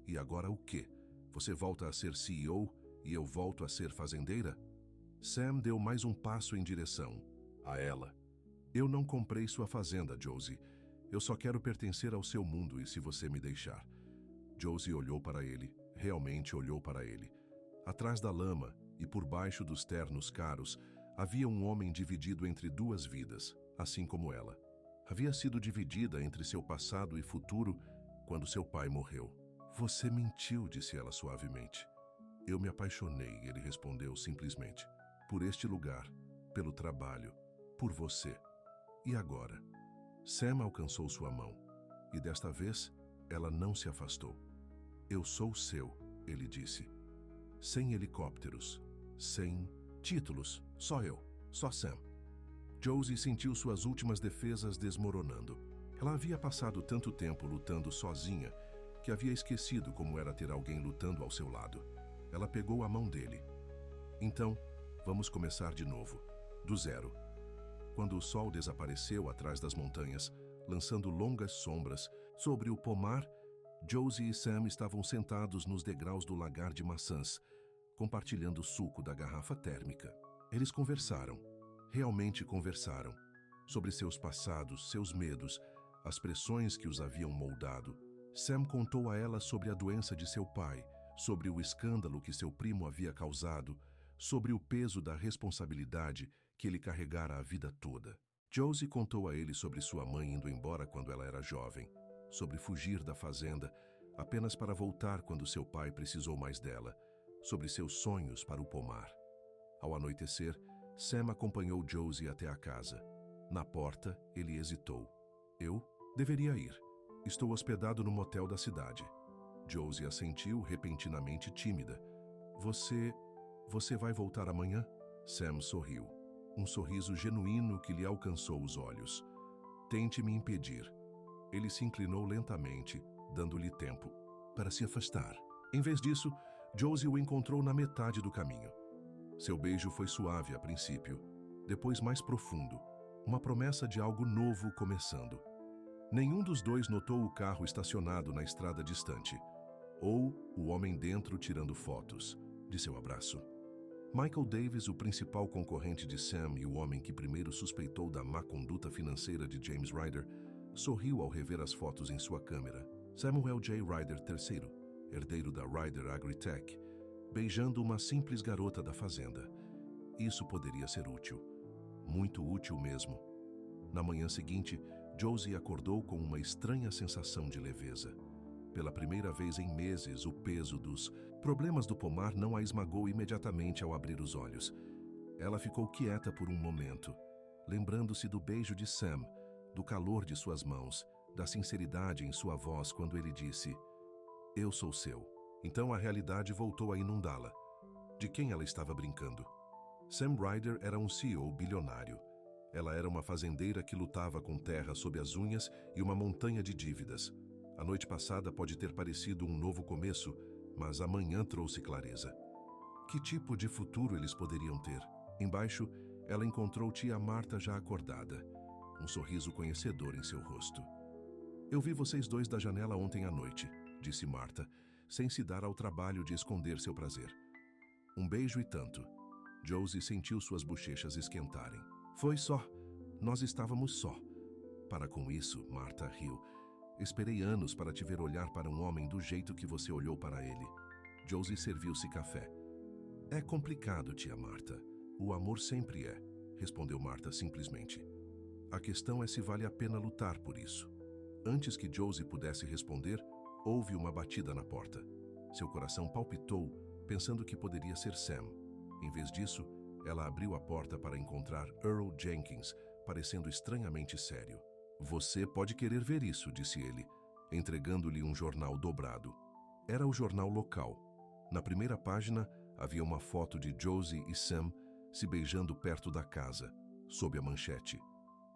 "E agora o quê? Você volta a ser CEO e eu volto a ser fazendeira?" Sam deu mais um passo em direção a ela. "Eu não comprei sua fazenda, Josie. Eu só quero pertencer ao seu mundo e se você me deixar." Josie olhou para ele, realmente olhou para ele. Atrás da lama e por baixo dos ternos caros, havia um homem dividido entre duas vidas, assim como ela. Havia sido dividida entre seu passado e futuro quando seu pai morreu. "Você mentiu", disse ela suavemente. "Eu me apaixonei", ele respondeu simplesmente. "Por este lugar, pelo trabalho, por você. E agora?" Sam alcançou sua mão, e desta vez ela não se afastou. "Eu sou seu", ele disse. "Sem helicópteros, sem títulos, só eu, só Sam." Josie sentiu suas últimas defesas desmoronando. Ela havia passado tanto tempo lutando sozinha que havia esquecido como era ter alguém lutando ao seu lado. Ela pegou a mão dele. Então, vamos começar de novo, do zero. Quando o sol desapareceu atrás das montanhas, lançando longas sombras sobre o pomar, Josie e Sam estavam sentados nos degraus do lagar de maçãs, compartilhando o suco da garrafa térmica. Eles conversaram, realmente conversaram, sobre seus passados, seus medos, as pressões que os haviam moldado. Sam contou a ela sobre a doença de seu pai, sobre o escândalo que seu primo havia causado, sobre o peso da responsabilidade que ele carregara a vida toda. Josie contou a ele sobre sua mãe indo embora quando ela era jovem, sobre fugir da fazenda apenas para voltar quando seu pai precisou mais dela, sobre seus sonhos para o pomar. Ao anoitecer, Sam acompanhou Josie até a casa. Na porta, ele hesitou. Eu deveria ir. Estou hospedado no motel da cidade. Josie assentiu, repentinamente tímida. Você vai voltar amanhã? Sam sorriu. Um sorriso genuíno que lhe alcançou os olhos. Tente me impedir. Ele se inclinou lentamente, dando-lhe tempo para se afastar. Em vez disso, Josie o encontrou na metade do caminho. Seu beijo foi suave a princípio, depois mais profundo, uma promessa de algo novo começando. Nenhum dos dois notou o carro estacionado na estrada distante, ou o homem dentro tirando fotos de seu abraço. Michael Davis, o principal concorrente de Sam e o homem que primeiro suspeitou da má conduta financeira de James Ryder, sorriu ao rever as fotos em sua câmera. Samuel J. Ryder III, herdeiro da Ryder Agritech, beijando uma simples garota da fazenda. Isso poderia ser útil. Muito útil mesmo. Na manhã seguinte, Josie acordou com uma estranha sensação de leveza. Pela primeira vez em meses, o peso dos problemas do pomar não a esmagou imediatamente ao abrir os olhos. Ela ficou quieta por um momento, lembrando-se do beijo de Sam, do calor de suas mãos, da sinceridade em sua voz quando ele disse: "Eu sou seu." Então a realidade voltou a inundá-la. De quem ela estava brincando? Sam Ryder era um CEO bilionário. Ela era uma fazendeira que lutava com terra sob as unhas e uma montanha de dívidas. A noite passada pode ter parecido um novo começo, mas amanhã trouxe clareza. Que tipo de futuro eles poderiam ter? Embaixo, ela encontrou tia Marta já acordada, um sorriso conhecedor em seu rosto. "Eu vi vocês dois da janela ontem à noite", disse Marta, sem se dar ao trabalho de esconder seu prazer. Um beijo e tanto. Josie sentiu suas bochechas esquentarem. "Foi só. Nós estávamos só." "Para com isso", Marta riu. "Esperei anos para te ver olhar para um homem do jeito que você olhou para ele." Josie serviu-se café. "É complicado, tia Marta. O amor sempre é", respondeu Marta simplesmente. "A questão é se vale a pena lutar por isso." Antes que Josie pudesse responder, houve uma batida na porta. Seu coração palpitou, pensando que poderia ser Sam. Em vez disso, ela abriu a porta para encontrar Earl Jenkins, parecendo estranhamente sério. "Você pode querer ver isso", disse ele, entregando-lhe um jornal dobrado. Era o jornal local. Na primeira página, havia uma foto de Josie e Sam se beijando perto da casa, sob a manchete: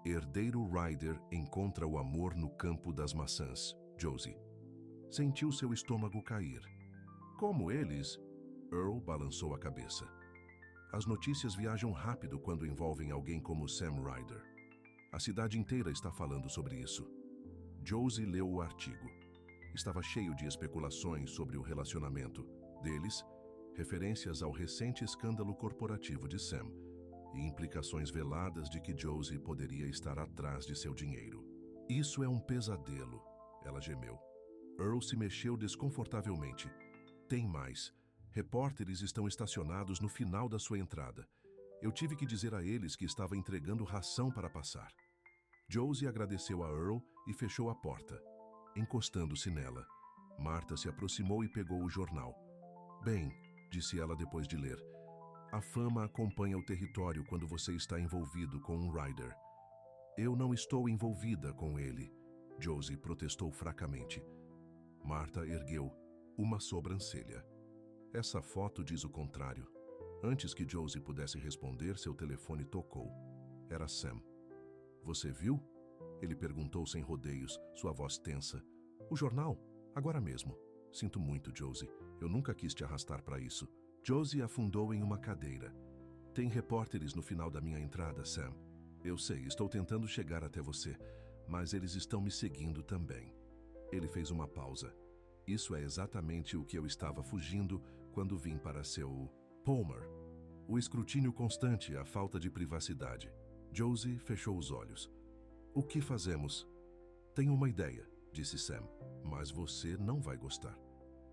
"Herdeiro Ryder encontra o amor no campo das maçãs, Josie." Sentiu seu estômago cair. "Como eles?" Earl balançou a cabeça. "As notícias viajam rápido quando envolvem alguém como Sam Ryder. A cidade inteira está falando sobre isso." Josie leu o artigo. Estava cheio de especulações sobre o relacionamento deles, referências ao recente escândalo corporativo de Sam e implicações veladas de que Josie poderia estar atrás de seu dinheiro. "Isso é um pesadelo", ela gemeu. Earl se mexeu desconfortavelmente. "Tem mais. Repórteres estão estacionados no final da sua entrada. Eu tive que dizer a eles que estava entregando ração para passar." Josie agradeceu a Earl e fechou a porta, encostando-se nela. Marta se aproximou e pegou o jornal. "Bem", disse ela depois de ler, "a fama acompanha o território quando você está envolvido com um Ryder." "Eu não estou envolvida com ele", Josie protestou fracamente. Marta ergueu uma sobrancelha. "Essa foto diz o contrário." Antes que Josie pudesse responder, seu telefone tocou. Era Sam. Você viu? Ele perguntou sem rodeios, sua voz tensa. O jornal? Agora mesmo. Sinto muito, Josie. Eu nunca quis te arrastar para isso. Josie afundou em uma cadeira. Tem repórteres no final da minha entrada, Sam. Eu sei, estou tentando chegar até você, mas eles estão me seguindo também. Ele fez uma pausa. Isso é exatamente o que eu estava fugindo quando vim para seu... Palmer. O escrutínio constante, a falta de privacidade. Josie fechou os olhos. O que fazemos? Tenho uma ideia, disse Sam, mas você não vai gostar.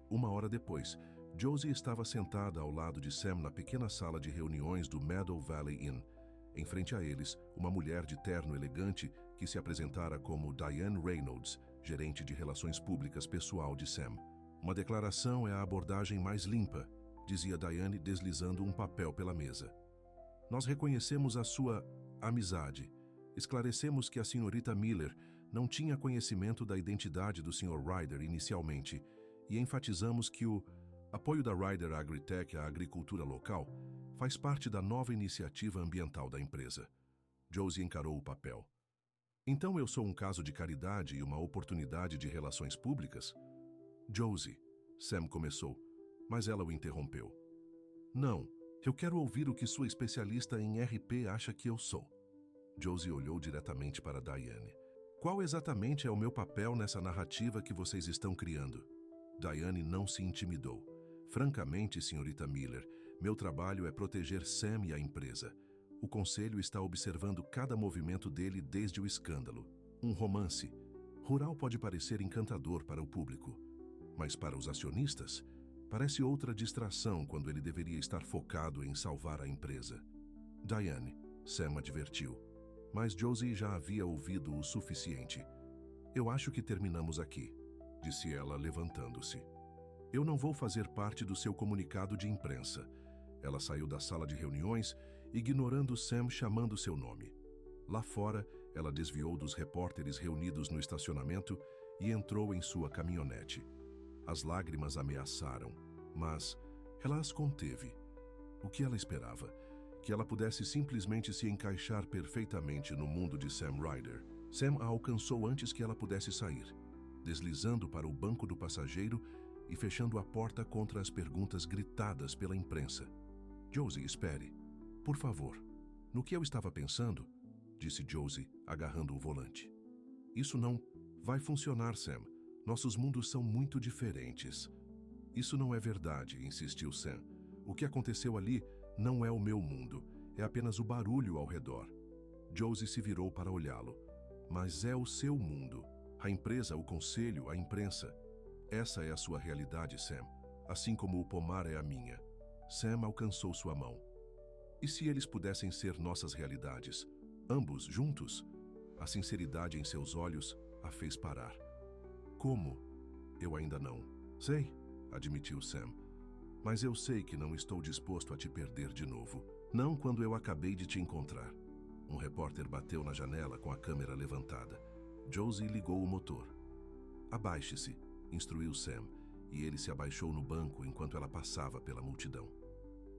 Uma hora depois, Josie estava sentada ao lado de Sam na pequena sala de reuniões do Meadow Valley Inn. Em frente a eles, uma mulher de terno elegante que se apresentara como Diane Reynolds, gerente de relações públicas pessoal de Sam. Uma declaração é a abordagem mais limpa, dizia Diane deslizando um papel pela mesa. Nós reconhecemos a sua amizade. Esclarecemos que a senhorita Miller não tinha conhecimento da identidade do Sr. Ryder inicialmente e enfatizamos que o apoio da Ryder Agritech à agricultura local faz parte da nova iniciativa ambiental da empresa. Josie encarou o papel. Então eu sou um caso de caridade e uma oportunidade de relações públicas? Josie, Sam começou, mas ela o interrompeu. Não, eu quero ouvir o que sua especialista em RP acha que eu sou. Josie olhou diretamente para Diane. Qual exatamente é o meu papel nessa narrativa que vocês estão criando? Diane não se intimidou. Francamente, senhorita Miller, meu trabalho é proteger Sam e a empresa. O conselho está observando cada movimento dele desde o escândalo. Um romance rural pode parecer encantador para o público, mas para os acionistas, parece outra distração quando ele deveria estar focado em salvar a empresa. Diane, Sam advertiu, mas Josie já havia ouvido o suficiente. Eu acho que terminamos aqui, disse ela, levantando-se. Eu não vou fazer parte do seu comunicado de imprensa. Ela saiu da sala de reuniões, ignorando Sam chamando seu nome. Lá fora, ela desviou dos repórteres reunidos no estacionamento e entrou em sua caminhonete. As lágrimas ameaçaram, mas ela as conteve. O que ela esperava? Que ela pudesse simplesmente se encaixar perfeitamente no mundo de Sam Ryder. Sam a alcançou antes que ela pudesse sair, deslizando para o banco do passageiro e fechando a porta contra as perguntas gritadas pela imprensa. Josie, espere. Por favor. No que eu estava pensando, disse Josie, agarrando o volante. Isso não vai funcionar, Sam. Nossos mundos são muito diferentes. Isso não é verdade, insistiu Sam. O que aconteceu ali não é o meu mundo, é apenas o barulho ao redor. Josie se virou para olhá-lo. Mas é o seu mundo. A empresa, o conselho, a imprensa. Essa é a sua realidade, Sam, assim como o pomar é a minha. Sam alcançou sua mão. E se eles pudessem ser nossas realidades, ambos juntos? A sinceridade em seus olhos a fez parar. Como? Eu ainda não. Sei, admitiu Sam. Mas eu sei que não estou disposto a te perder de novo. Não quando eu acabei de te encontrar. Um repórter bateu na janela com a câmera levantada. Josie ligou o motor. Abaixe-se, instruiu Sam, e ele se abaixou no banco enquanto ela passava pela multidão.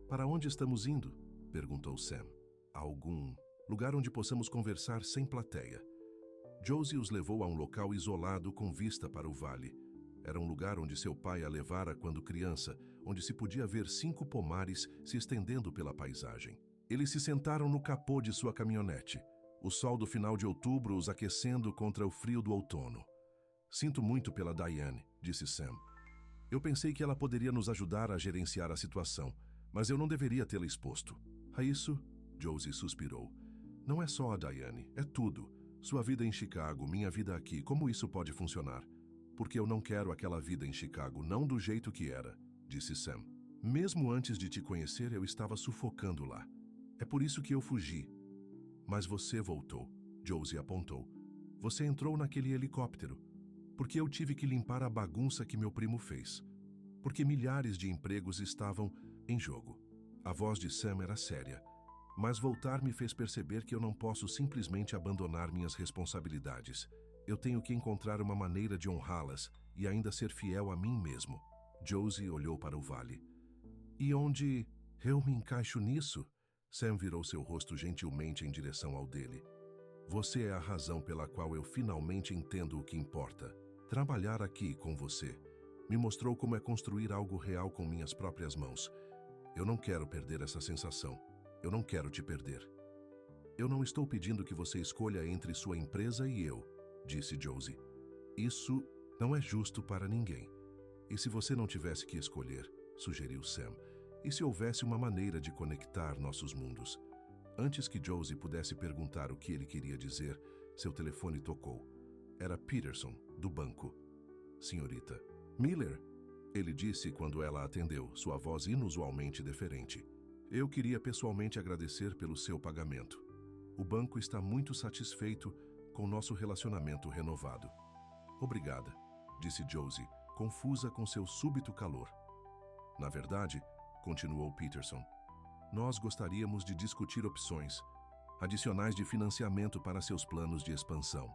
Para onde estamos indo? Perguntou Sam. A algum lugar onde possamos conversar sem plateia. Josie os levou a um local isolado com vista para o vale. Era um lugar onde seu pai a levara quando criança, onde se podia ver 5 pomares se estendendo pela paisagem. Eles se sentaram no capô de sua caminhonete, o sol do final de outubro os aquecendo contra o frio do outono. Sinto muito pela Diane, disse Sam. Eu pensei que ela poderia nos ajudar a gerenciar a situação, mas eu não deveria tê-la exposto. A isso, Josie suspirou. Não é só a Diane, é tudo. Sua vida em Chicago, minha vida aqui, como isso pode funcionar? Porque eu não quero aquela vida em Chicago, não do jeito que era, disse Sam. Mesmo antes de te conhecer, eu estava sufocando lá. É por isso que eu fugi. Mas você voltou, Josie apontou. Você entrou naquele helicóptero. Porque eu tive que limpar a bagunça que meu primo fez. Porque milhares de empregos estavam em jogo. A voz de Sam era séria. Mas voltar me fez perceber que eu não posso simplesmente abandonar minhas responsabilidades. Eu tenho que encontrar uma maneira de honrá-las e ainda ser fiel a mim mesmo. Josie olhou para o vale. E onde eu me encaixo nisso? Sam virou seu rosto gentilmente em direção ao dele. Você é a razão pela qual eu finalmente entendo o que importa. Trabalhar aqui com você me mostrou como é construir algo real com minhas próprias mãos. Eu não quero perder essa sensação. Eu não quero te perder. Eu não estou pedindo que você escolha entre sua empresa e eu, disse Josie. Isso não é justo para ninguém. E se você não tivesse que escolher, sugeriu Sam, e se houvesse uma maneira de conectar nossos mundos? Antes que Josie pudesse perguntar o que ele queria dizer, seu telefone tocou. Era Peterson, do banco. Senhorita. Miller, ele disse quando ela atendeu, sua voz inusualmente deferente. Eu queria pessoalmente agradecer pelo seu pagamento. O banco está muito satisfeito com nosso relacionamento renovado. Obrigada, disse Josie, confusa com seu súbito calor. Na verdade, continuou Peterson, nós gostaríamos de discutir opções adicionais de financiamento para seus planos de expansão.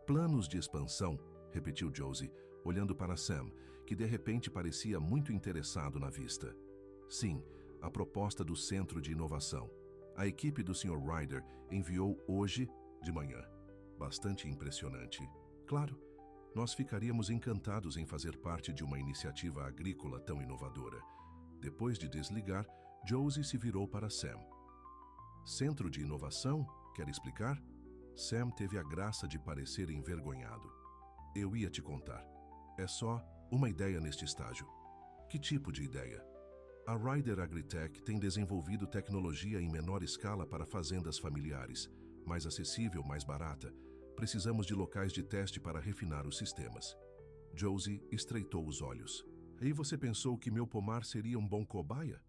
Planos de expansão? Repetiu Josie, olhando para Sam, que de repente parecia muito interessado na vista. Sim, a proposta do Centro de Inovação. A equipe do Sr. Ryder enviou hoje de manhã. Bastante impressionante. Claro, nós ficaríamos encantados em fazer parte de uma iniciativa agrícola tão inovadora. Depois de desligar, Josie se virou para Sam. Centro de Inovação? Quer explicar? Sam teve a graça de parecer envergonhado. Eu ia te contar. É só uma ideia neste estágio. Que tipo de ideia? A Ryder Agritech tem desenvolvido tecnologia em menor escala para fazendas familiares, mais acessível, mais barata. Precisamos de locais de teste para refinar os sistemas. Josie estreitou os olhos. E você pensou que meu pomar seria um bom cobaia?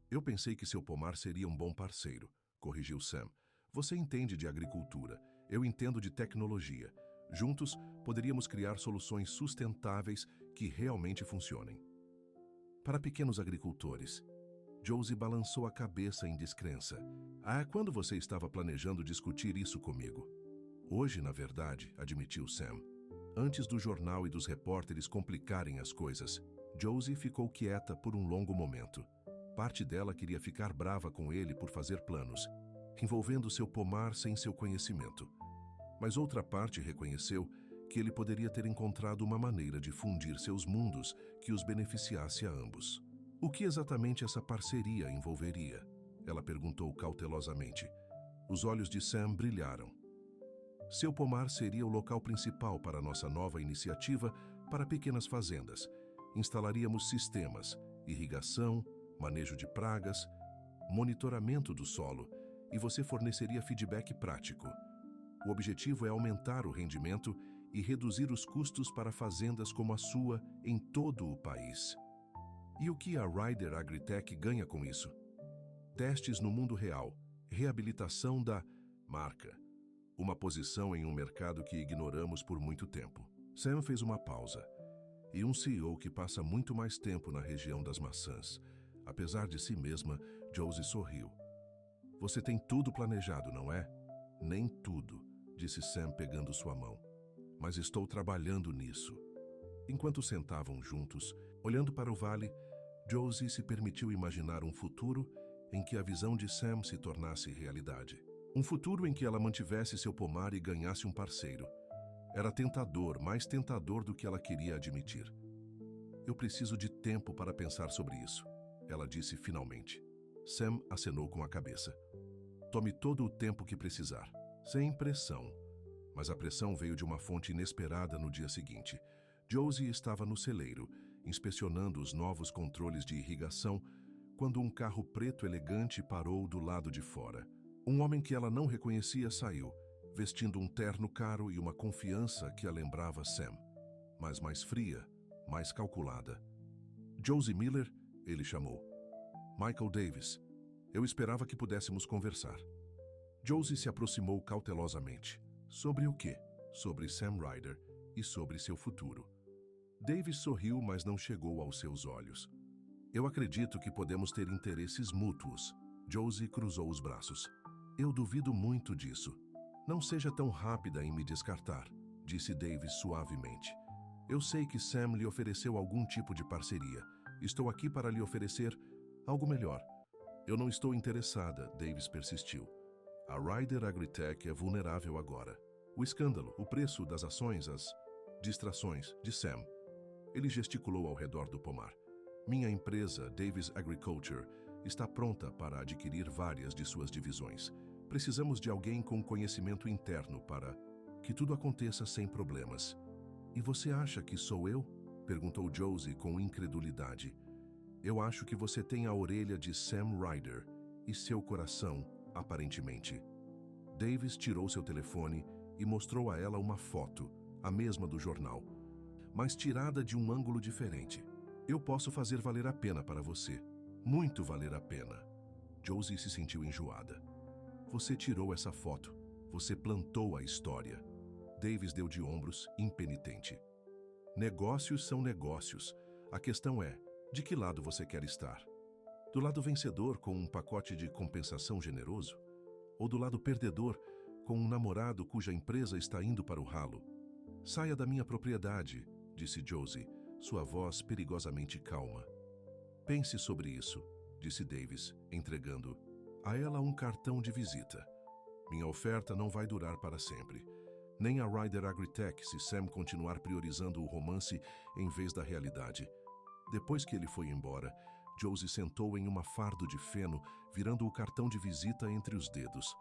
Eu pensei que seu pomar seria um bom parceiro, corrigiu Sam. Você entende de agricultura, eu entendo de tecnologia. Juntos, poderíamos criar soluções sustentáveis que realmente funcionem. Para pequenos agricultores, Josie balançou a cabeça em descrença. Quando você estava planejando discutir isso comigo? Hoje, na verdade, admitiu Sam. Antes do jornal e dos repórteres complicarem as coisas, Josie ficou quieta por um longo momento. Parte dela queria ficar brava com ele por fazer planos, envolvendo seu pomar sem seu conhecimento. Mas outra parte reconheceu que ele poderia ter encontrado uma maneira de fundir seus mundos que os beneficiasse a ambos. O que exatamente essa parceria envolveria? Ela perguntou cautelosamente. Os olhos de Sam brilharam. Seu pomar seria o local principal para nossa nova iniciativa para pequenas fazendas. Instalaríamos sistemas, irrigação, manejo de pragas, monitoramento do solo e você forneceria feedback prático. O objetivo é aumentar o rendimento e reduzir os custos para fazendas como a sua em todo o país. E o que a Ryder Agritech ganha com isso? Testes no mundo real, reabilitação da marca. Uma posição em um mercado que ignoramos por muito tempo. Sam fez uma pausa. E um CEO que passa muito mais tempo na região das maçãs. Apesar de si mesma, Josie sorriu. Você tem tudo planejado, não é? Nem tudo, disse Sam pegando sua mão. Mas estou trabalhando nisso. Enquanto sentavam juntos, olhando para o vale, Josie se permitiu imaginar um futuro em que a visão de Sam se tornasse realidade. Um futuro em que ela mantivesse seu pomar e ganhasse um parceiro. Era tentador, mais tentador do que ela queria admitir. Eu preciso de tempo para pensar sobre isso, ela disse finalmente. Sam acenou com a cabeça. Tome todo o tempo que precisar, sem pressão. Mas a pressão veio de uma fonte inesperada no dia seguinte. Josie estava no celeiro, inspecionando os novos controles de irrigação, quando um carro preto elegante parou do lado de fora. Um homem que ela não reconhecia saiu, vestindo um terno caro e uma confiança que a lembrava Sam, mas mais fria, mais calculada. Josie Miller, ele chamou. Michael Davis. Eu esperava que pudéssemos conversar. Josie se aproximou cautelosamente. Sobre o quê? Sobre Sam Ryder e sobre seu futuro. Davis sorriu, mas não chegou aos seus olhos. Eu acredito que podemos ter interesses mútuos. Josie cruzou os braços. Eu duvido muito disso. Não seja tão rápida em me descartar, disse Davis suavemente. Eu sei que Sam lhe ofereceu algum tipo de parceria. Estou aqui para lhe oferecer algo melhor. Eu não estou interessada, Davis persistiu. A Ryder Agritech é vulnerável agora. O escândalo, o preço das ações, as distrações de Sam. Ele gesticulou ao redor do pomar. Minha empresa, Davis Agriculture, está pronta para adquirir várias de suas divisões. Precisamos de alguém com conhecimento interno para que tudo aconteça sem problemas. E você acha que sou eu? Perguntou Josie com incredulidade. Eu acho que você tem a orelha de Sam Ryder e seu coração, aparentemente. Davis tirou seu telefone e mostrou a ela uma foto, a mesma do jornal, mas tirada de um ângulo diferente. Eu posso fazer valer a pena para você. Muito valer a pena. Josie se sentiu enjoada. Você tirou essa foto. Você plantou a história. Davis deu de ombros, impenitente. Negócios são negócios. A questão é, de que lado você quer estar? Do lado vencedor, com um pacote de compensação generoso? Ou do lado perdedor, com um namorado cuja empresa está indo para o ralo? Saia da minha propriedade, disse Josie, sua voz perigosamente calma. Pense sobre isso, disse Davis, entregando a ela um cartão de visita. Minha oferta não vai durar para sempre. Nem a Ryder Agritech se Sam continuar priorizando o romance em vez da realidade. Depois que ele foi embora, Josie sentou em uma fardo de feno, virando o cartão de visita entre os dedos.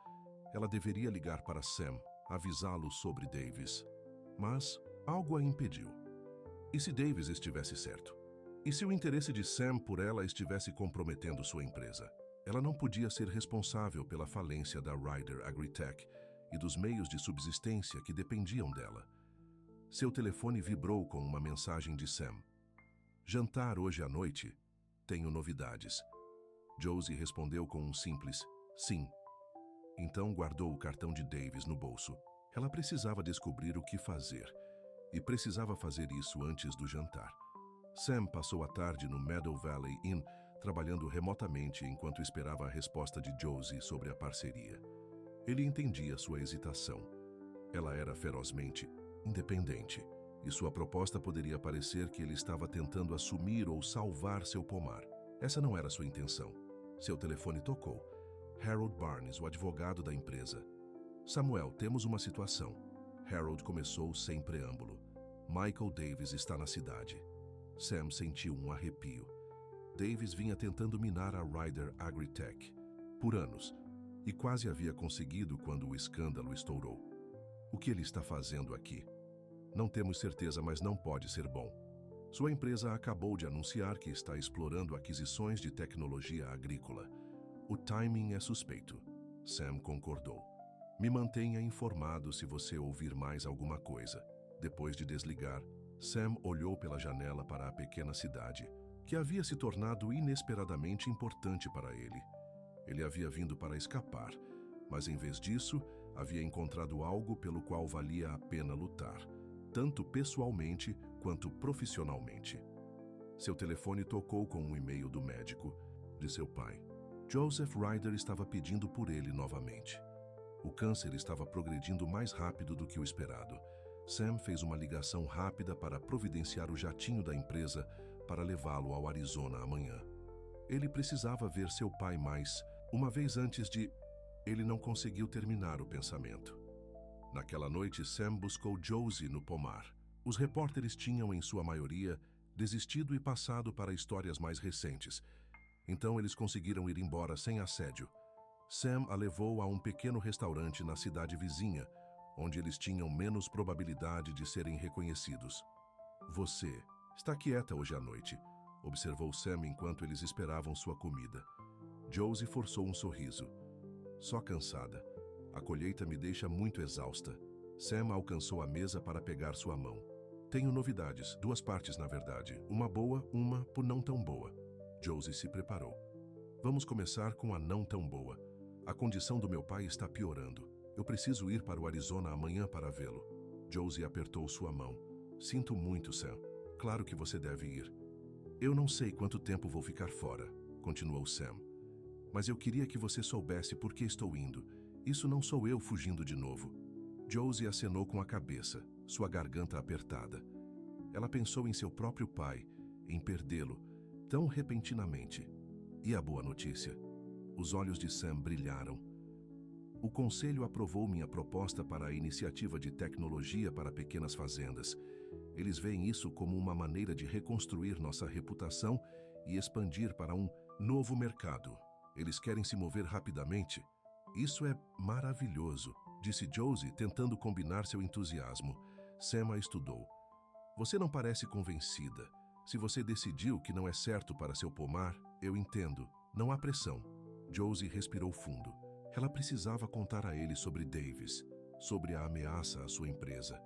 Ela deveria ligar para Sam, avisá-lo sobre Davis. Mas algo a impediu. E se Davis estivesse certo? E se o interesse de Sam por ela estivesse comprometendo sua empresa? Ela não podia ser responsável pela falência da Ryder Agritech e dos meios de subsistência que dependiam dela. Seu telefone vibrou com uma mensagem de Sam. Jantar hoje à noite? Tenho novidades. Josie respondeu com um simples sim. Então guardou o cartão de Davis no bolso. Ela precisava descobrir o que fazer. E precisava fazer isso antes do jantar. Sam passou a tarde no Meadow Valley Inn, trabalhando remotamente enquanto esperava a resposta de Josie sobre a parceria. Ele entendia sua hesitação. Ela era ferozmente independente, e sua proposta poderia parecer que ele estava tentando assumir ou salvar seu pomar. Essa não era sua intenção. Seu telefone tocou. Harold Barnes, o advogado da empresa. Samuel, temos uma situação. Harold começou sem preâmbulo. Michael Davis está na cidade. Sam sentiu um arrepio. Davis vinha tentando minar a Ryder Agritech por anos e quase havia conseguido quando o escândalo estourou. O que ele está fazendo aqui? Não temos certeza, mas não pode ser bom. Sua empresa acabou de anunciar que está explorando aquisições de tecnologia agrícola. O timing é suspeito. Sam concordou. Me mantenha informado se você ouvir mais alguma coisa. Depois de desligar, Sam olhou pela janela para a pequena cidade, que havia se tornado inesperadamente importante para ele. Ele havia vindo para escapar, mas em vez disso, havia encontrado algo pelo qual valia a pena lutar, tanto pessoalmente quanto profissionalmente. Seu telefone tocou com um e-mail do médico, de seu pai. Joseph Ryder estava pedindo por ele novamente. O câncer estava progredindo mais rápido do que o esperado. Sam fez uma ligação rápida para providenciar o jatinho da empresa para levá-lo ao Arizona amanhã. Ele precisava ver seu pai mais uma vez antes de... Ele não conseguiu terminar o pensamento. Naquela noite, Sam buscou Josie no pomar. Os repórteres tinham, em sua maioria, desistido e passado para histórias mais recentes. Então eles conseguiram ir embora sem assédio. Sam a levou a um pequeno restaurante na cidade vizinha, onde eles tinham menos probabilidade de serem reconhecidos. Você está quieta hoje à noite, observou Sam enquanto eles esperavam sua comida. Josie forçou um sorriso. Só cansada. A colheita me deixa muito exausta. Sam alcançou a mesa para pegar sua mão. Tenho novidades, duas partes na verdade. Uma boa, uma por não tão boa. Josie se preparou. Vamos começar com a não tão boa. A condição do meu pai está piorando. Eu preciso ir para o Arizona amanhã para vê-lo. Josie apertou sua mão. Sinto muito, Sam. Claro que você deve ir. Eu não sei quanto tempo vou ficar fora, continuou Sam. Mas eu queria que você soubesse por que estou indo. Isso não sou eu fugindo de novo. Josie acenou com a cabeça, sua garganta apertada. Ela pensou em seu próprio pai, em perdê-lo, tão repentinamente. E a boa notícia? Os olhos de Sam brilharam. O conselho aprovou minha proposta para a iniciativa de tecnologia para pequenas fazendas. Eles veem isso como uma maneira de reconstruir nossa reputação e expandir para um novo mercado. Eles querem se mover rapidamente. Isso é maravilhoso, disse Josie, tentando combinar seu entusiasmo. Sam a estudou. Você não parece convencida. Se você decidiu que não é certo para seu pomar, eu entendo. Não há pressão. Josie respirou fundo. Ela precisava contar a ele sobre Davis, sobre a ameaça à sua empresa,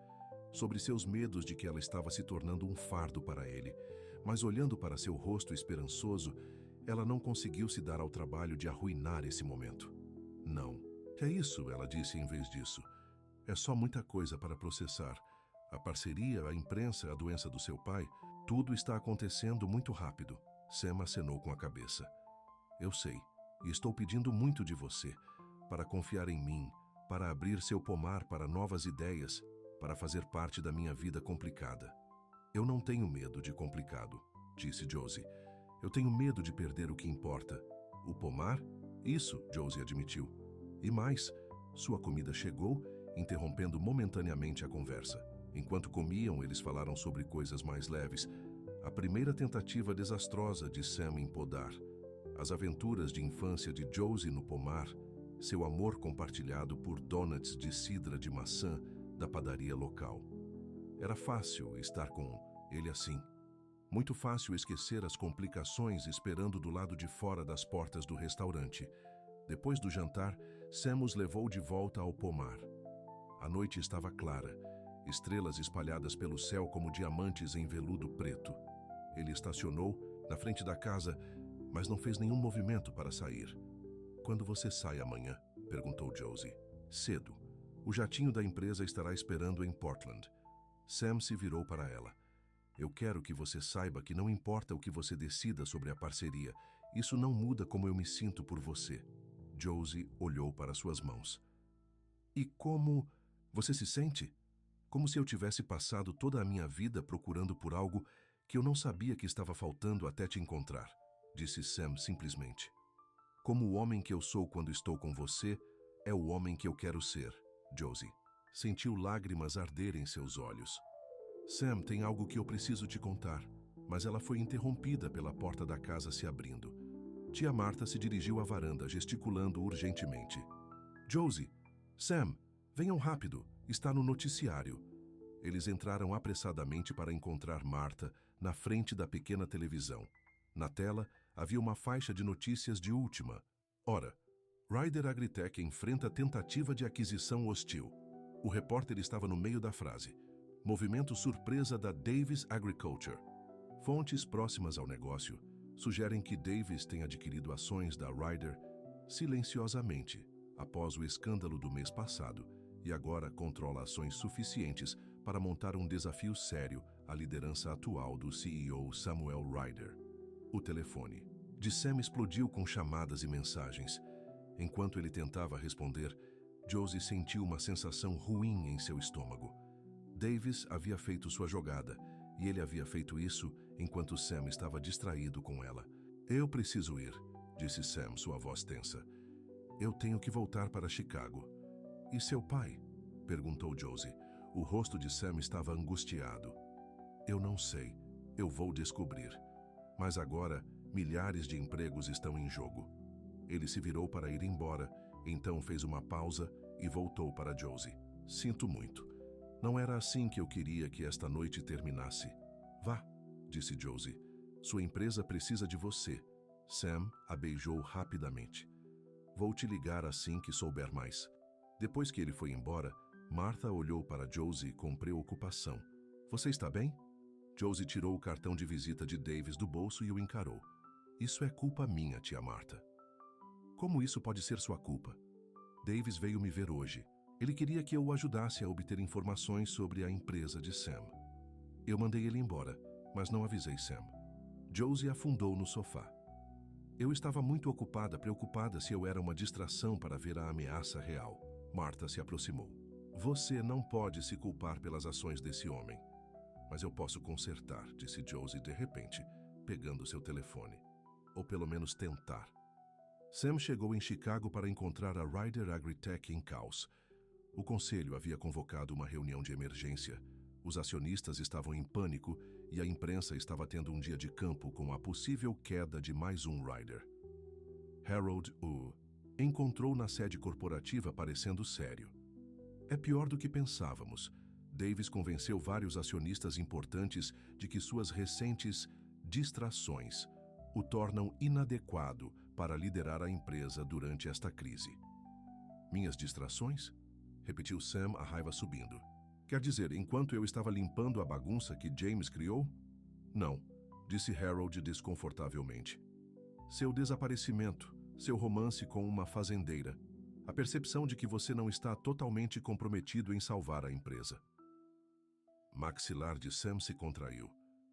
sobre seus medos de que ela estava se tornando um fardo para ele. Mas olhando para seu rosto esperançoso, ela não conseguiu se dar ao trabalho de arruinar esse momento. Não. É isso, ela disse em vez disso. É só muita coisa para processar. A parceria, a imprensa, a doença do seu pai, tudo está acontecendo muito rápido. Sam acenou com a cabeça. Eu sei, e estou pedindo muito de você, para confiar em mim, para abrir seu pomar para novas ideias, para fazer parte da minha vida complicada. Eu não tenho medo de complicado, disse Josie. Eu tenho medo de perder o que importa. O pomar? Isso, Josie admitiu. E mais, sua comida chegou, interrompendo momentaneamente a conversa. Enquanto comiam, eles falaram sobre coisas mais leves. A primeira tentativa desastrosa de Sam em podar, as aventuras de infância de Josie no pomar, seu amor compartilhado por donuts de cidra de maçã da padaria local. Era fácil estar com ele assim. Muito fácil esquecer as complicações esperando do lado de fora das portas do restaurante. Depois do jantar, Sam os levou de volta ao pomar. A noite estava clara, estrelas espalhadas pelo céu como diamantes em veludo preto. Ele estacionou na frente da casa, mas não fez nenhum movimento para sair. Quando você sai amanhã? Perguntou Josie. Cedo. O jatinho da empresa estará esperando em Portland. Sam se virou para ela. Eu quero que você saiba que não importa o que você decida sobre a parceria, isso não muda como eu me sinto por você. Josie olhou para suas mãos. E como você se sente? Como se eu tivesse passado toda a minha vida procurando por algo que eu não sabia que estava faltando até te encontrar, disse Sam simplesmente. Como o homem que eu sou quando estou com você, é o homem que eu quero ser, Josie. Sentiu lágrimas arder em seus olhos. Sam, tem algo que eu preciso te contar, mas ela foi interrompida pela porta da casa se abrindo. Tia Marta se dirigiu à varanda, gesticulando urgentemente. Josie, Sam, venham rápido, está no noticiário. Eles entraram apressadamente para encontrar Marta na frente da pequena televisão. Na tela, havia uma faixa de notícias de última. Ora, Ryder Agritech enfrenta tentativa de aquisição hostil. O repórter estava no meio da frase. Movimento surpresa da Davis Agriculture. Fontes próximas ao negócio sugerem que Davis tem adquirido ações da Ryder silenciosamente, após o escândalo do mês passado, e agora controla ações suficientes para montar um desafio sério à liderança atual do CEO Samuel Ryder. O telefone de Sam explodiu com chamadas e mensagens. Enquanto ele tentava responder, Josie sentiu uma sensação ruim em seu estômago. Davis havia feito sua jogada, e ele havia feito isso enquanto Sam estava distraído com ela. Eu preciso ir, disse Sam, sua voz tensa. Eu tenho que voltar para Chicago. E seu pai? Perguntou Josie. O rosto de Sam estava angustiado. Eu não sei. Eu vou descobrir. Mas agora, milhares de empregos estão em jogo. Ele se virou para ir embora, então fez uma pausa e voltou para Josie. Sinto muito. Não era assim que eu queria que esta noite terminasse. Vá, disse Josie. Sua empresa precisa de você. Sam a beijou rapidamente. Vou te ligar assim que souber mais. Depois que ele foi embora, Martha olhou para Josie com preocupação. Você está bem? Josie tirou o cartão de visita de Davis do bolso e o encarou. Isso é culpa minha, tia Martha. Como isso pode ser sua culpa? Davis veio me ver hoje. Ele queria que eu o ajudasse a obter informações sobre a empresa de Sam. Eu mandei ele embora, mas não avisei Sam. Josie afundou no sofá. Eu estava muito preocupada se eu era uma distração para ver a ameaça real. Martha se aproximou. Você não pode se culpar pelas ações desse homem. Mas eu posso consertar, disse Josie de repente, pegando seu telefone. Ou pelo menos tentar. Sam chegou em Chicago para encontrar a Ryder Agritech em caos. O conselho havia convocado uma reunião de emergência. Os acionistas estavam em pânico e a imprensa estava tendo um dia de campo com a possível queda de mais um Ryder. Harold o encontrou na sede corporativa parecendo sério. É pior do que pensávamos. Davis convenceu vários acionistas importantes de que suas recentes distrações o tornam inadequado para liderar a empresa durante esta crise. Minhas distrações? Repetiu Sam, a raiva subindo. Quer dizer, enquanto eu estava limpando a bagunça que James criou? Não, disse Harold desconfortavelmente. Seu desaparecimento, seu romance com uma fazendeira, a percepção de que você não está totalmente comprometido em salvar a empresa. Maxilar de Sam se contraiu.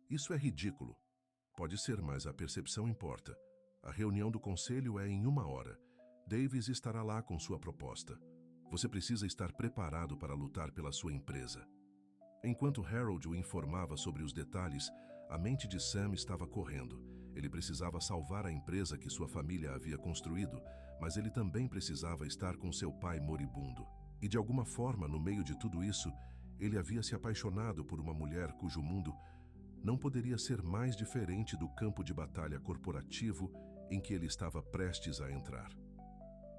Isso é ridículo. Pode ser, mas a percepção importa. A reunião do conselho é em 1 hora. Davis estará lá com sua proposta. Você precisa estar preparado para lutar pela sua empresa. Enquanto Harold o informava sobre os detalhes, a mente de Sam estava correndo. Ele precisava salvar a empresa que sua família havia construído, mas ele também precisava estar com seu pai moribundo. E de alguma forma, no meio de tudo isso, ele havia se apaixonado por uma mulher cujo mundo não poderia ser mais diferente do campo de batalha corporativo em que ele estava prestes a entrar.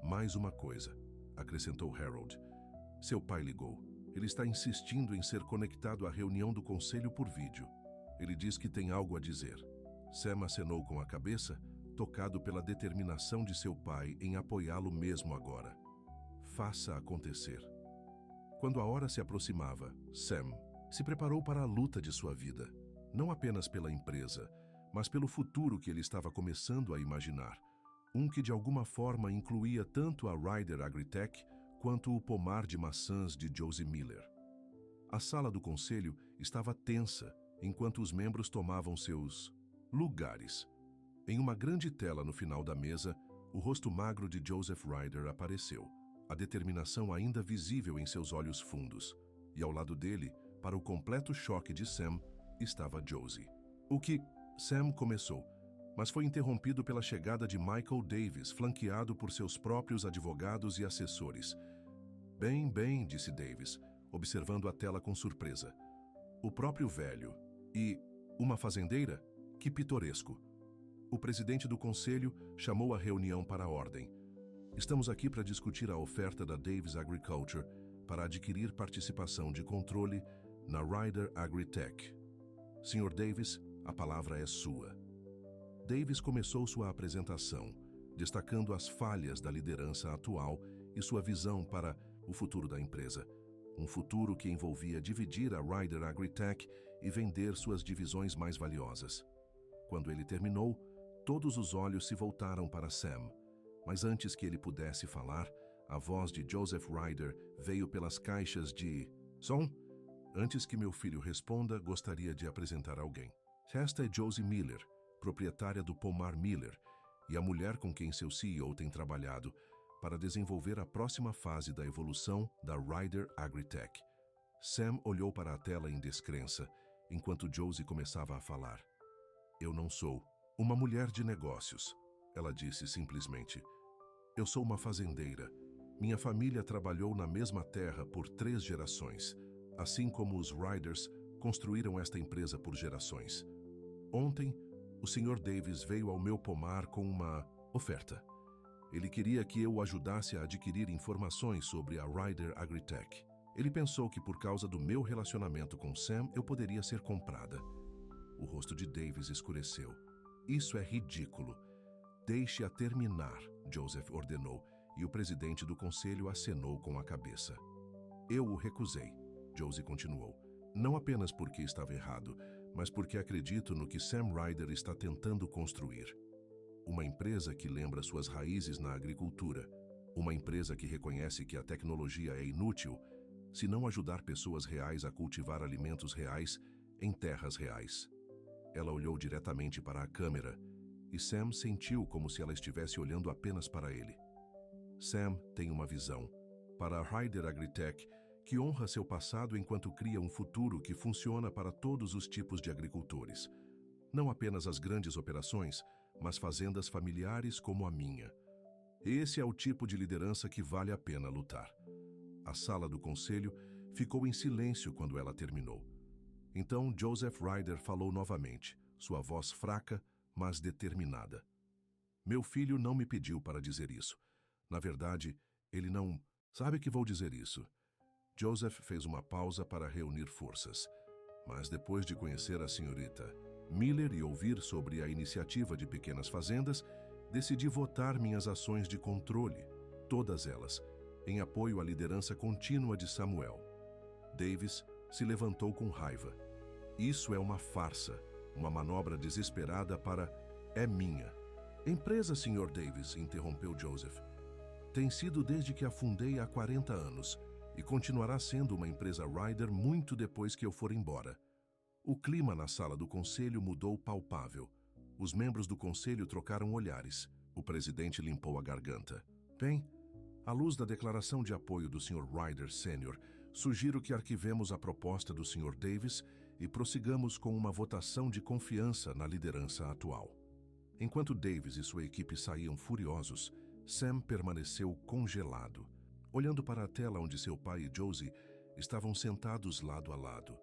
Mais uma coisa, acrescentou Harold. Seu pai ligou. Ele está insistindo em ser conectado à reunião do conselho por vídeo. Ele diz que tem algo a dizer. Sam acenou com a cabeça, tocado pela determinação de seu pai em apoiá-lo mesmo agora. Faça acontecer. Quando a hora se aproximava, Sam se preparou para a luta de sua vida. Não apenas pela empresa, mas pelo futuro que ele estava começando a imaginar. Um que de alguma forma incluía tanto a Ryder Agritech quanto o pomar de maçãs de Josie Miller. A sala do conselho estava tensa enquanto os membros tomavam seus lugares. Em uma grande tela no final da mesa, o rosto magro de Joseph Ryder apareceu, a determinação ainda visível em seus olhos fundos. E ao lado dele, para o completo choque de Sam, estava Josie. O que Sam começou, mas foi interrompido pela chegada de Michael Davis, flanqueado por seus próprios advogados e assessores. Bem, disse Davis, observando a tela com surpresa. O próprio velho. E uma fazendeira? Que pitoresco. O presidente do conselho chamou a reunião para a ordem. Estamos aqui para discutir a oferta da Davis Agriculture para adquirir participação de controle na Ryder Agritech. Sr. Davis, a palavra é sua. Davis começou sua apresentação, destacando as falhas da liderança atual e sua visão para o futuro da empresa. Um futuro que envolvia dividir a Ryder Agritech e vender suas divisões mais valiosas. Quando ele terminou, todos os olhos se voltaram para Sam. Mas antes que ele pudesse falar, a voz de Joseph Ryder veio pelas caixas de som. Antes que meu filho responda, gostaria de apresentar alguém. Esta é Josie Miller, proprietária do Pomar Miller, e a mulher com quem seu CEO tem trabalhado para desenvolver a próxima fase da evolução da Ryder Agritech. Sam olhou para a tela em descrença, enquanto Josie começava a falar. Eu não sou uma mulher de negócios, ela disse simplesmente. Eu sou uma fazendeira. Minha família trabalhou na mesma terra por 3 gerações. Assim como os Ryders construíram esta empresa por gerações. Ontem, o Sr. Davis veio ao meu pomar com uma oferta. Ele queria que eu o ajudasse a adquirir informações sobre a Ryder Agritech. Ele pensou que por causa do meu relacionamento com Sam, eu poderia ser comprada. O rosto de Davis escureceu. Isso é ridículo. Deixe-a terminar, Joseph ordenou, e o presidente do conselho acenou com a cabeça. Eu o recusei. Josie continuou, não apenas porque estava errado, mas porque acredito no que Sam Ryder está tentando construir. Uma empresa que lembra suas raízes na agricultura, uma empresa que reconhece que a tecnologia é inútil se não ajudar pessoas reais a cultivar alimentos reais em terras reais. Ela olhou diretamente para a câmera e Sam sentiu como se ela estivesse olhando apenas para ele. Sam tem uma visão. Para a Ryder Agritech, que honra seu passado enquanto cria um futuro que funciona para todos os tipos de agricultores. Não apenas as grandes operações, mas fazendas familiares como a minha. Esse é o tipo de liderança que vale a pena lutar. A sala do conselho ficou em silêncio quando ela terminou. Então Joseph Ryder falou novamente, sua voz fraca, mas determinada. Meu filho não me pediu para dizer isso. Na verdade, ele não... Sabe que vou dizer isso. Joseph fez uma pausa para reunir forças. Mas depois de conhecer a senhorita Miller e ouvir sobre a iniciativa de pequenas fazendas, decidi votar minhas ações de controle, todas elas, em apoio à liderança contínua de Samuel. Davis se levantou com raiva. Isso é uma farsa, uma manobra desesperada para... É minha. Empresa, Sr. Davis, interrompeu Joseph. Tem sido desde que a fundei há 40 anos e continuará sendo uma empresa Ryder muito depois que eu for embora. O clima na sala do conselho mudou palpável. Os membros do conselho trocaram olhares. O presidente limpou a garganta. Bem, à luz da declaração de apoio do Sr. Ryder Sr., sugiro que arquivemos a proposta do Sr. Davis e prossigamos com uma votação de confiança na liderança atual. Enquanto Davis e sua equipe saíam furiosos, Sam permaneceu congelado, olhando para a tela onde seu pai e Josie estavam sentados lado a lado.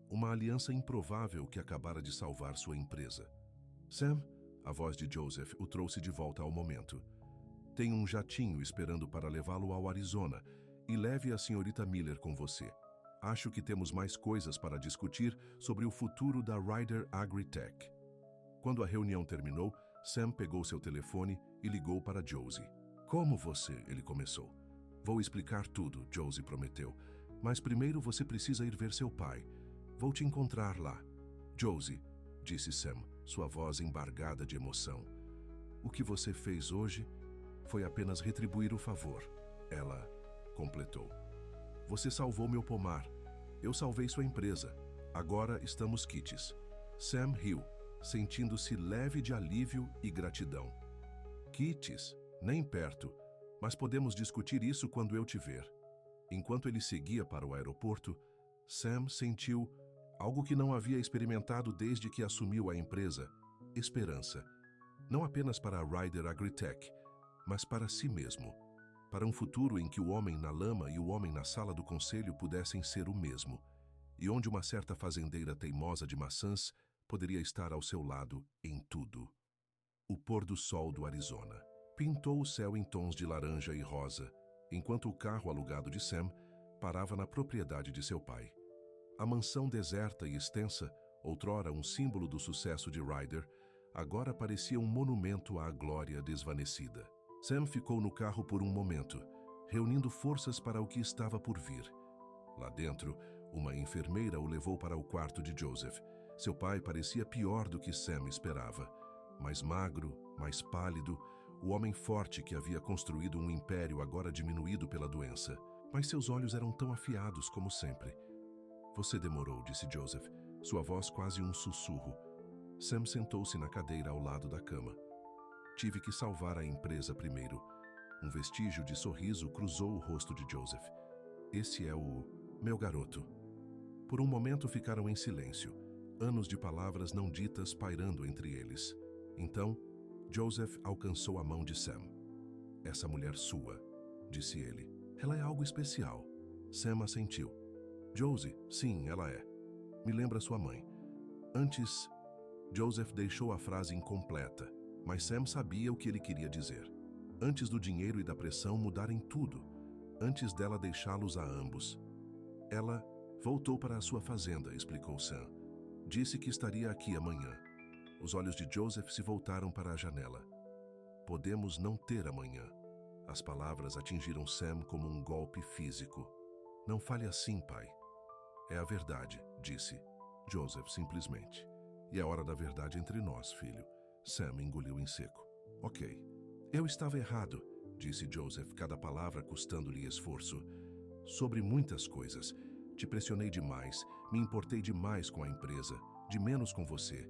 Uma aliança improvável que acabara de salvar sua empresa. Sam, a voz de Joseph o trouxe de volta ao momento. Tem um jatinho esperando para levá-lo ao Arizona e leve a senhorita Miller com você. Acho que temos mais coisas para discutir sobre o futuro da Ryder Agritech. Quando a reunião terminou, Sam pegou seu telefone e ligou para Josie. Como você? Ele começou. Vou explicar tudo, Josie prometeu. Mas primeiro você precisa ir ver seu pai. Vou te encontrar lá. Josie, disse Sam, sua voz embargada de emoção. O que você fez hoje foi apenas retribuir o favor. Ela completou. Você salvou meu pomar. Eu salvei sua empresa. Agora estamos quites. Sam riu, sentindo-se leve de alívio e gratidão. Quites? Nem perto. Mas podemos discutir isso quando eu te ver. Enquanto ele seguia para o aeroporto, Sam sentiu algo que não havia experimentado desde que assumiu a empresa: esperança. Não apenas para a Ryder Agritech, mas para si mesmo. Para um futuro em que o homem na lama e o homem na sala do conselho pudessem ser o mesmo, e onde uma certa fazendeira teimosa de maçãs poderia estar ao seu lado em tudo. O pôr do sol do Arizona pintou o céu em tons de laranja e rosa, enquanto o carro alugado de Sam parava na propriedade de seu pai. A mansão deserta e extensa, outrora um símbolo do sucesso de Ryder, agora parecia um monumento à glória desvanecida. Sam ficou no carro por um momento, reunindo forças para o que estava por vir. Lá dentro, uma enfermeira o levou para o quarto de Joseph. Seu pai parecia pior do que Sam esperava. Mais magro, mais pálido, o homem forte que havia construído um império agora diminuído pela doença. Mas seus olhos eram tão afiados como sempre. Você demorou, disse Joseph, sua voz quase um sussurro. Sam sentou-se na cadeira ao lado da cama. Tive que salvar a empresa primeiro. Um vestígio de sorriso cruzou o rosto de Joseph. Esse é o meu garoto. Por um momento ficaram em silêncio, anos de palavras não ditas pairando entre eles. Então, Joseph alcançou a mão de Sam. Essa mulher sua, disse ele. Ela é algo especial. Sam assentiu. Josie, sim, ela é. Me lembra sua mãe. Antes, Joseph deixou a frase incompleta, mas Sam sabia o que ele queria dizer. Antes do dinheiro e da pressão mudarem tudo, antes dela deixá-los a ambos. Ela voltou para a sua fazenda, explicou Sam. Disse que estaria aqui amanhã. Os olhos de Joseph se voltaram para a janela. Podemos não ter amanhã. As palavras atingiram Sam como um golpe físico. Não fale assim, pai. É a verdade, disse Joseph simplesmente. E é hora da verdade entre nós, filho. Sam engoliu em seco. Ok. Eu estava errado, disse Joseph, cada palavra custando-lhe esforço. Sobre muitas coisas. Te pressionei demais, me importei demais com a empresa, de menos com você.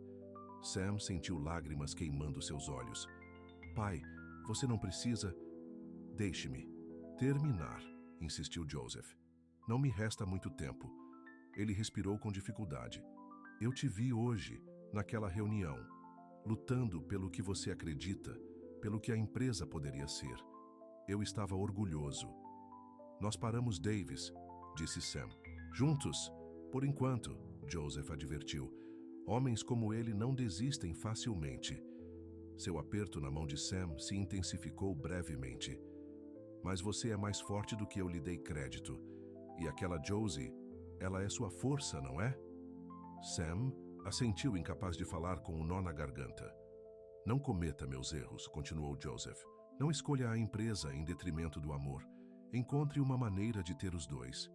Sam sentiu lágrimas queimando seus olhos. Pai, você não precisa... Deixe-me terminar, insistiu Joseph. Não me resta muito tempo. Ele respirou com dificuldade. Eu te vi hoje, naquela reunião, lutando pelo que você acredita, pelo que a empresa poderia ser. Eu estava orgulhoso. Nós paramos Davis, disse Sam. Juntos? Por enquanto, Joseph advertiu. Homens como ele não desistem facilmente. Seu aperto na mão de Sam se intensificou brevemente. Mas você é mais forte do que eu lhe dei crédito. E aquela Josie, ela é sua força, não é? Sam assentiu, incapaz de falar, com um nó na garganta. Não cometa meus erros, continuou Joseph. Não escolha a empresa em detrimento do amor. Encontre uma maneira de ter os dois.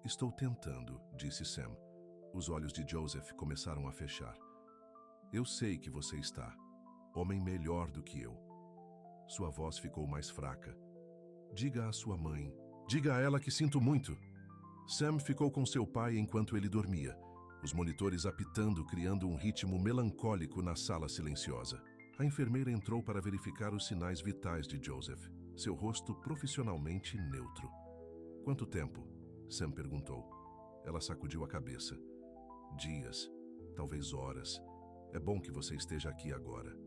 Estou tentando, disse Sam. Os olhos de Joseph começaram a fechar. Eu sei que você está. Homem melhor do que eu. Sua voz ficou mais fraca. Diga à sua mãe. Diga a ela que sinto muito. Sam ficou com seu pai enquanto ele dormia, os monitores apitando, criando um ritmo melancólico na sala silenciosa. A enfermeira entrou para verificar os sinais vitais de Joseph, seu rosto profissionalmente neutro. Quanto tempo? Sam perguntou. Ela sacudiu a cabeça. Dias, talvez horas. É bom que você esteja aqui agora.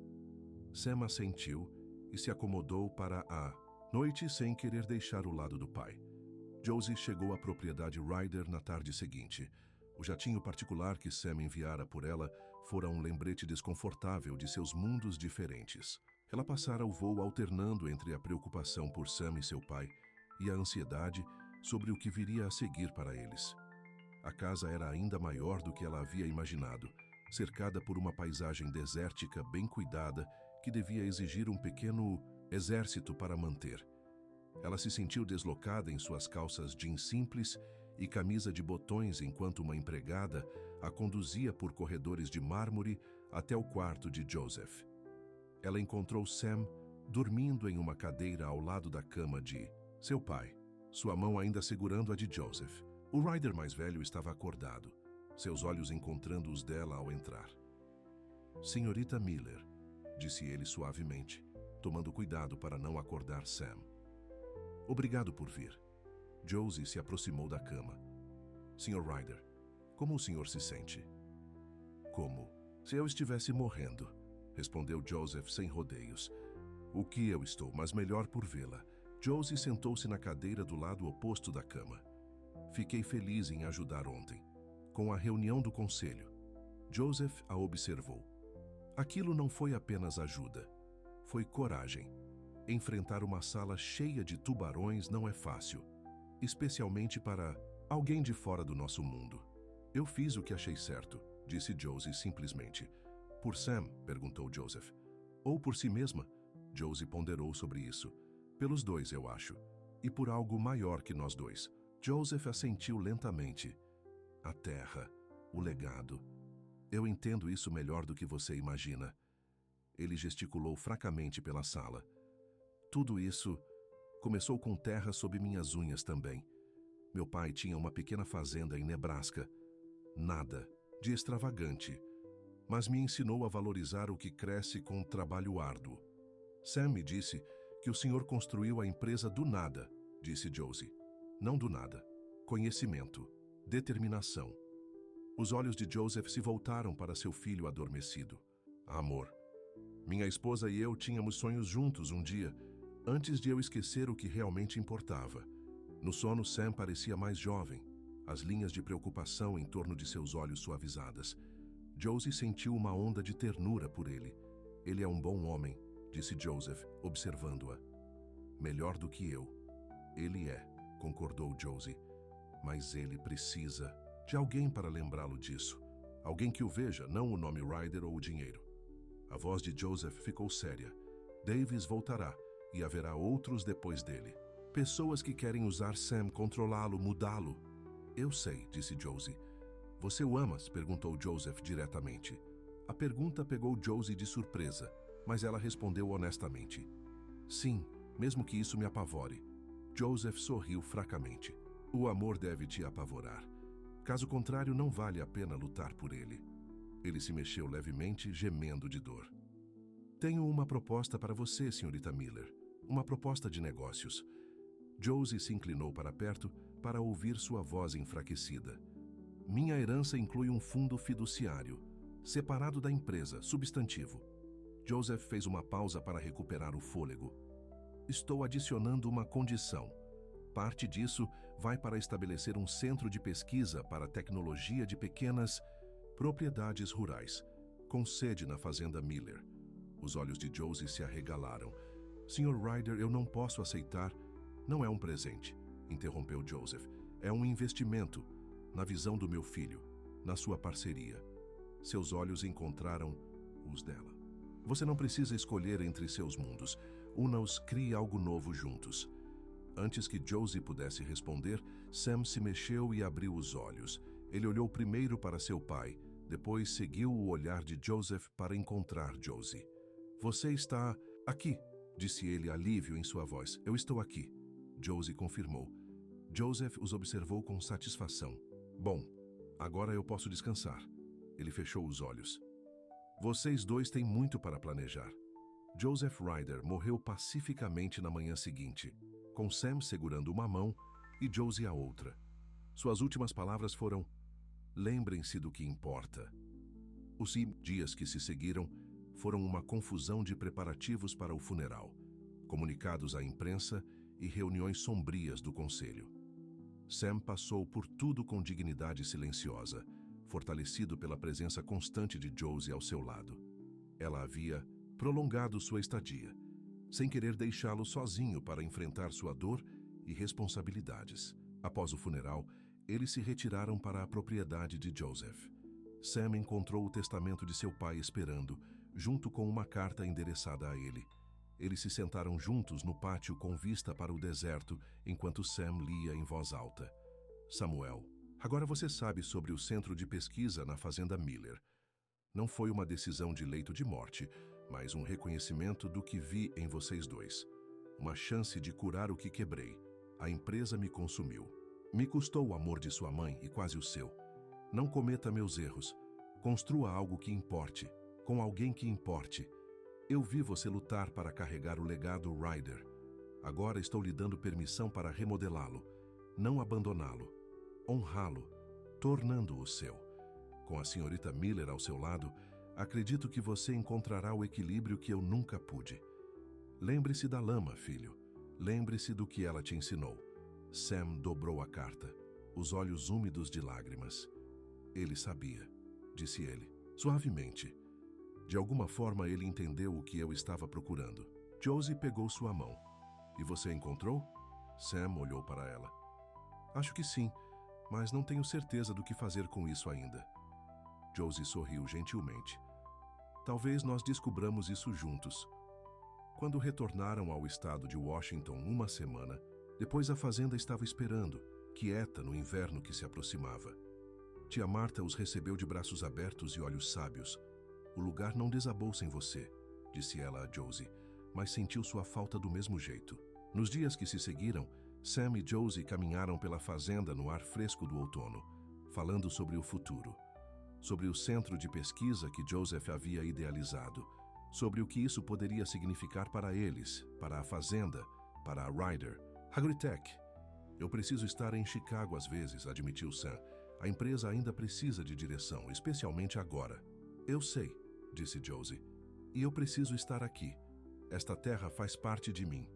Sam assentiu e se acomodou para a noite sem querer deixar o lado do pai. Josie chegou à propriedade Ryder na tarde seguinte. O jatinho particular que Sam enviara por ela fora um lembrete desconfortável de seus mundos diferentes. Ela passara o voo alternando entre a preocupação por Sam e seu pai e a ansiedade sobre o que viria a seguir para eles. A casa era ainda maior do que ela havia imaginado, cercada por uma paisagem desértica bem cuidada que devia exigir um pequeno exército para manter. Ela se sentiu deslocada em suas calças jeans simples e camisa de botões enquanto uma empregada a conduzia por corredores de mármore até o quarto de Joseph. Ela encontrou Sam dormindo em uma cadeira ao lado da cama de seu pai, sua mão ainda segurando a de Joseph. O Ryder mais velho estava acordado, seus olhos encontrando os dela ao entrar. Senhorita Miller, disse ele suavemente, tomando cuidado para não acordar Sam. Obrigado por vir. Josie se aproximou da cama. Sr. Ryder, como o senhor se sente? Como? Se eu estivesse morrendo, respondeu Joseph sem rodeios. O que eu estou, mas melhor por vê-la. Josie sentou-se na cadeira do lado oposto da cama. Fiquei feliz em ajudar ontem. Com a reunião do conselho. Joseph a observou. Aquilo não foi apenas ajuda. Foi coragem. Enfrentar uma sala cheia de tubarões não é fácil, especialmente para alguém de fora do nosso mundo. Eu fiz o que achei certo, disse Josie simplesmente. Por Sam? Perguntou Joseph. Ou por si mesma? Josie ponderou sobre isso. Pelos dois, eu acho. E por algo maior que nós dois. Joseph assentiu lentamente. A terra, o legado. Eu entendo isso melhor do que você imagina. Ele gesticulou fracamente pela sala. Tudo isso começou com terra sob minhas unhas também. Meu pai tinha uma pequena fazenda em Nebraska. Nada de extravagante, mas me ensinou a valorizar o que cresce com trabalho árduo. Sam me disse que o senhor construiu a empresa do nada, disse Josie. Não do nada. Conhecimento, determinação. Os olhos de Joseph se voltaram para seu filho adormecido. Amor. Minha esposa e eu tínhamos sonhos juntos um dia, antes de eu esquecer o que realmente importava. No sono, Sam parecia mais jovem, as linhas de preocupação em torno de seus olhos suavizadas. Josie sentiu uma onda de ternura por ele. Ele é um bom homem, disse Joseph, observando-a. Melhor do que eu. Ele é, concordou Josie. Mas ele precisa de alguém para lembrá-lo disso. Alguém que o veja, não o nome Ryder ou o dinheiro. A voz de Joseph ficou séria. Davis voltará. E haverá outros depois dele. Pessoas que querem usar Sam, controlá-lo, mudá-lo. Eu sei, disse Josie. Você o amas? Perguntou Joseph diretamente. A pergunta pegou Josie de surpresa, mas ela respondeu honestamente. Sim, mesmo que isso me apavore. Joseph sorriu fracamente. O amor deve te apavorar. Caso contrário, não vale a pena lutar por ele. Ele se mexeu levemente, gemendo de dor. Tenho uma proposta para você, senhorita Miller. Uma proposta de negócios. Josie se inclinou para perto para ouvir sua voz enfraquecida. Minha herança inclui um fundo fiduciário, separado da empresa, substantivo. Joseph fez uma pausa para recuperar o fôlego. Estou adicionando uma condição. Parte disso vai para estabelecer um centro de pesquisa para tecnologia de pequenas propriedades rurais, com sede na fazenda Miller. Os olhos de Josie se arregalaram. Sr. Ryder, eu não posso aceitar. Não é um presente, interrompeu Joseph. É um investimento, na visão do meu filho, na sua parceria. Seus olhos encontraram os dela. Você não precisa escolher entre seus mundos. Una-os, crie algo novo juntos. Antes que Josie pudesse responder, Sam se mexeu e abriu os olhos. Ele olhou primeiro para seu pai, depois seguiu o olhar de Joseph para encontrar Josie. Você está aqui, disse ele, alívio em sua voz. Eu estou aqui. Josie confirmou. Joseph os observou com satisfação. Bom, agora eu posso descansar. Ele fechou os olhos. Vocês dois têm muito para planejar. Joseph Ryder morreu pacificamente na manhã seguinte, com Sam segurando uma mão e Josie a outra. Suas últimas palavras foram: lembrem-se do que importa. Os 5 dias que se seguiram foram uma confusão de preparativos para o funeral, comunicados à imprensa e reuniões sombrias do conselho. Sam passou por tudo com dignidade silenciosa, fortalecido pela presença constante de Josie ao seu lado. Ela havia prolongado sua estadia, sem querer deixá-lo sozinho para enfrentar sua dor e responsabilidades. Após o funeral, eles se retiraram para a propriedade de Joseph. Sam encontrou o testamento de seu pai esperando, junto com uma carta endereçada a ele. Eles se sentaram juntos no pátio com vista para o deserto, enquanto Sam lia em voz alta. Samuel, agora você sabe sobre o centro de pesquisa na fazenda Miller. Não foi uma decisão de leito de morte, mas um reconhecimento do que vi em vocês dois. Uma chance de curar o que quebrei. A empresa me consumiu. Me custou o amor de sua mãe e quase o seu. Não cometa meus erros. Construa algo que importe, com alguém que importe. Eu vi você lutar para carregar o legado Ryder. Agora estou lhe dando permissão para remodelá-lo, não abandoná-lo, honrá-lo, tornando-o seu. Com a senhorita Miller ao seu lado, acredito que você encontrará o equilíbrio que eu nunca pude. Lembre-se da lama, filho. Lembre-se do que ela te ensinou. Sam dobrou a carta, os olhos úmidos de lágrimas. Ele sabia, disse ele, suavemente. De alguma forma ele entendeu o que eu estava procurando. Josie pegou sua mão. E você encontrou? Sam olhou para ela. Acho que sim, mas não tenho certeza do que fazer com isso ainda. Josie sorriu gentilmente. Talvez nós descubramos isso juntos. Quando retornaram ao estado de Washington uma semana, depois a fazenda estava esperando, quieta no inverno que se aproximava. Tia Marta os recebeu de braços abertos e olhos sábios. O lugar não desabou sem você, disse ela a Josie, mas sentiu sua falta do mesmo jeito. Nos dias que se seguiram, Sam e Josie caminharam pela fazenda no ar fresco do outono, falando sobre o futuro, sobre o centro de pesquisa que Joseph havia idealizado, sobre o que isso poderia significar para eles, para a fazenda, para a Ryder. Agritech. Eu preciso estar em Chicago às vezes, admitiu Sam. A empresa ainda precisa de direção, especialmente agora. Eu sei, disse Josie. E eu preciso estar aqui. Esta terra faz parte de mim.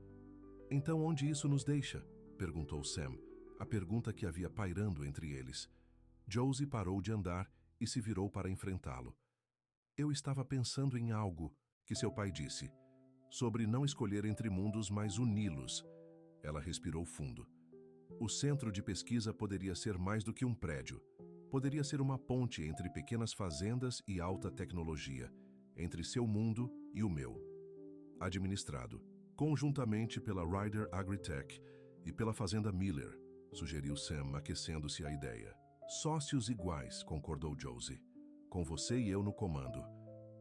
Então onde isso nos deixa? Perguntou Sam, a pergunta que havia pairando entre eles. Josie parou de andar e se virou para enfrentá-lo. Eu estava pensando em algo, que seu pai disse, sobre não escolher entre mundos, mas uni-los. Ela respirou fundo. O centro de pesquisa poderia ser mais do que um prédio. Poderia ser uma ponte entre pequenas fazendas e alta tecnologia, entre seu mundo e o meu. Administrado, conjuntamente pela Ryder Agritech e pela fazenda Miller, sugeriu Sam, aquecendo-se à ideia. Sócios iguais, concordou Josie. Com você e eu no comando.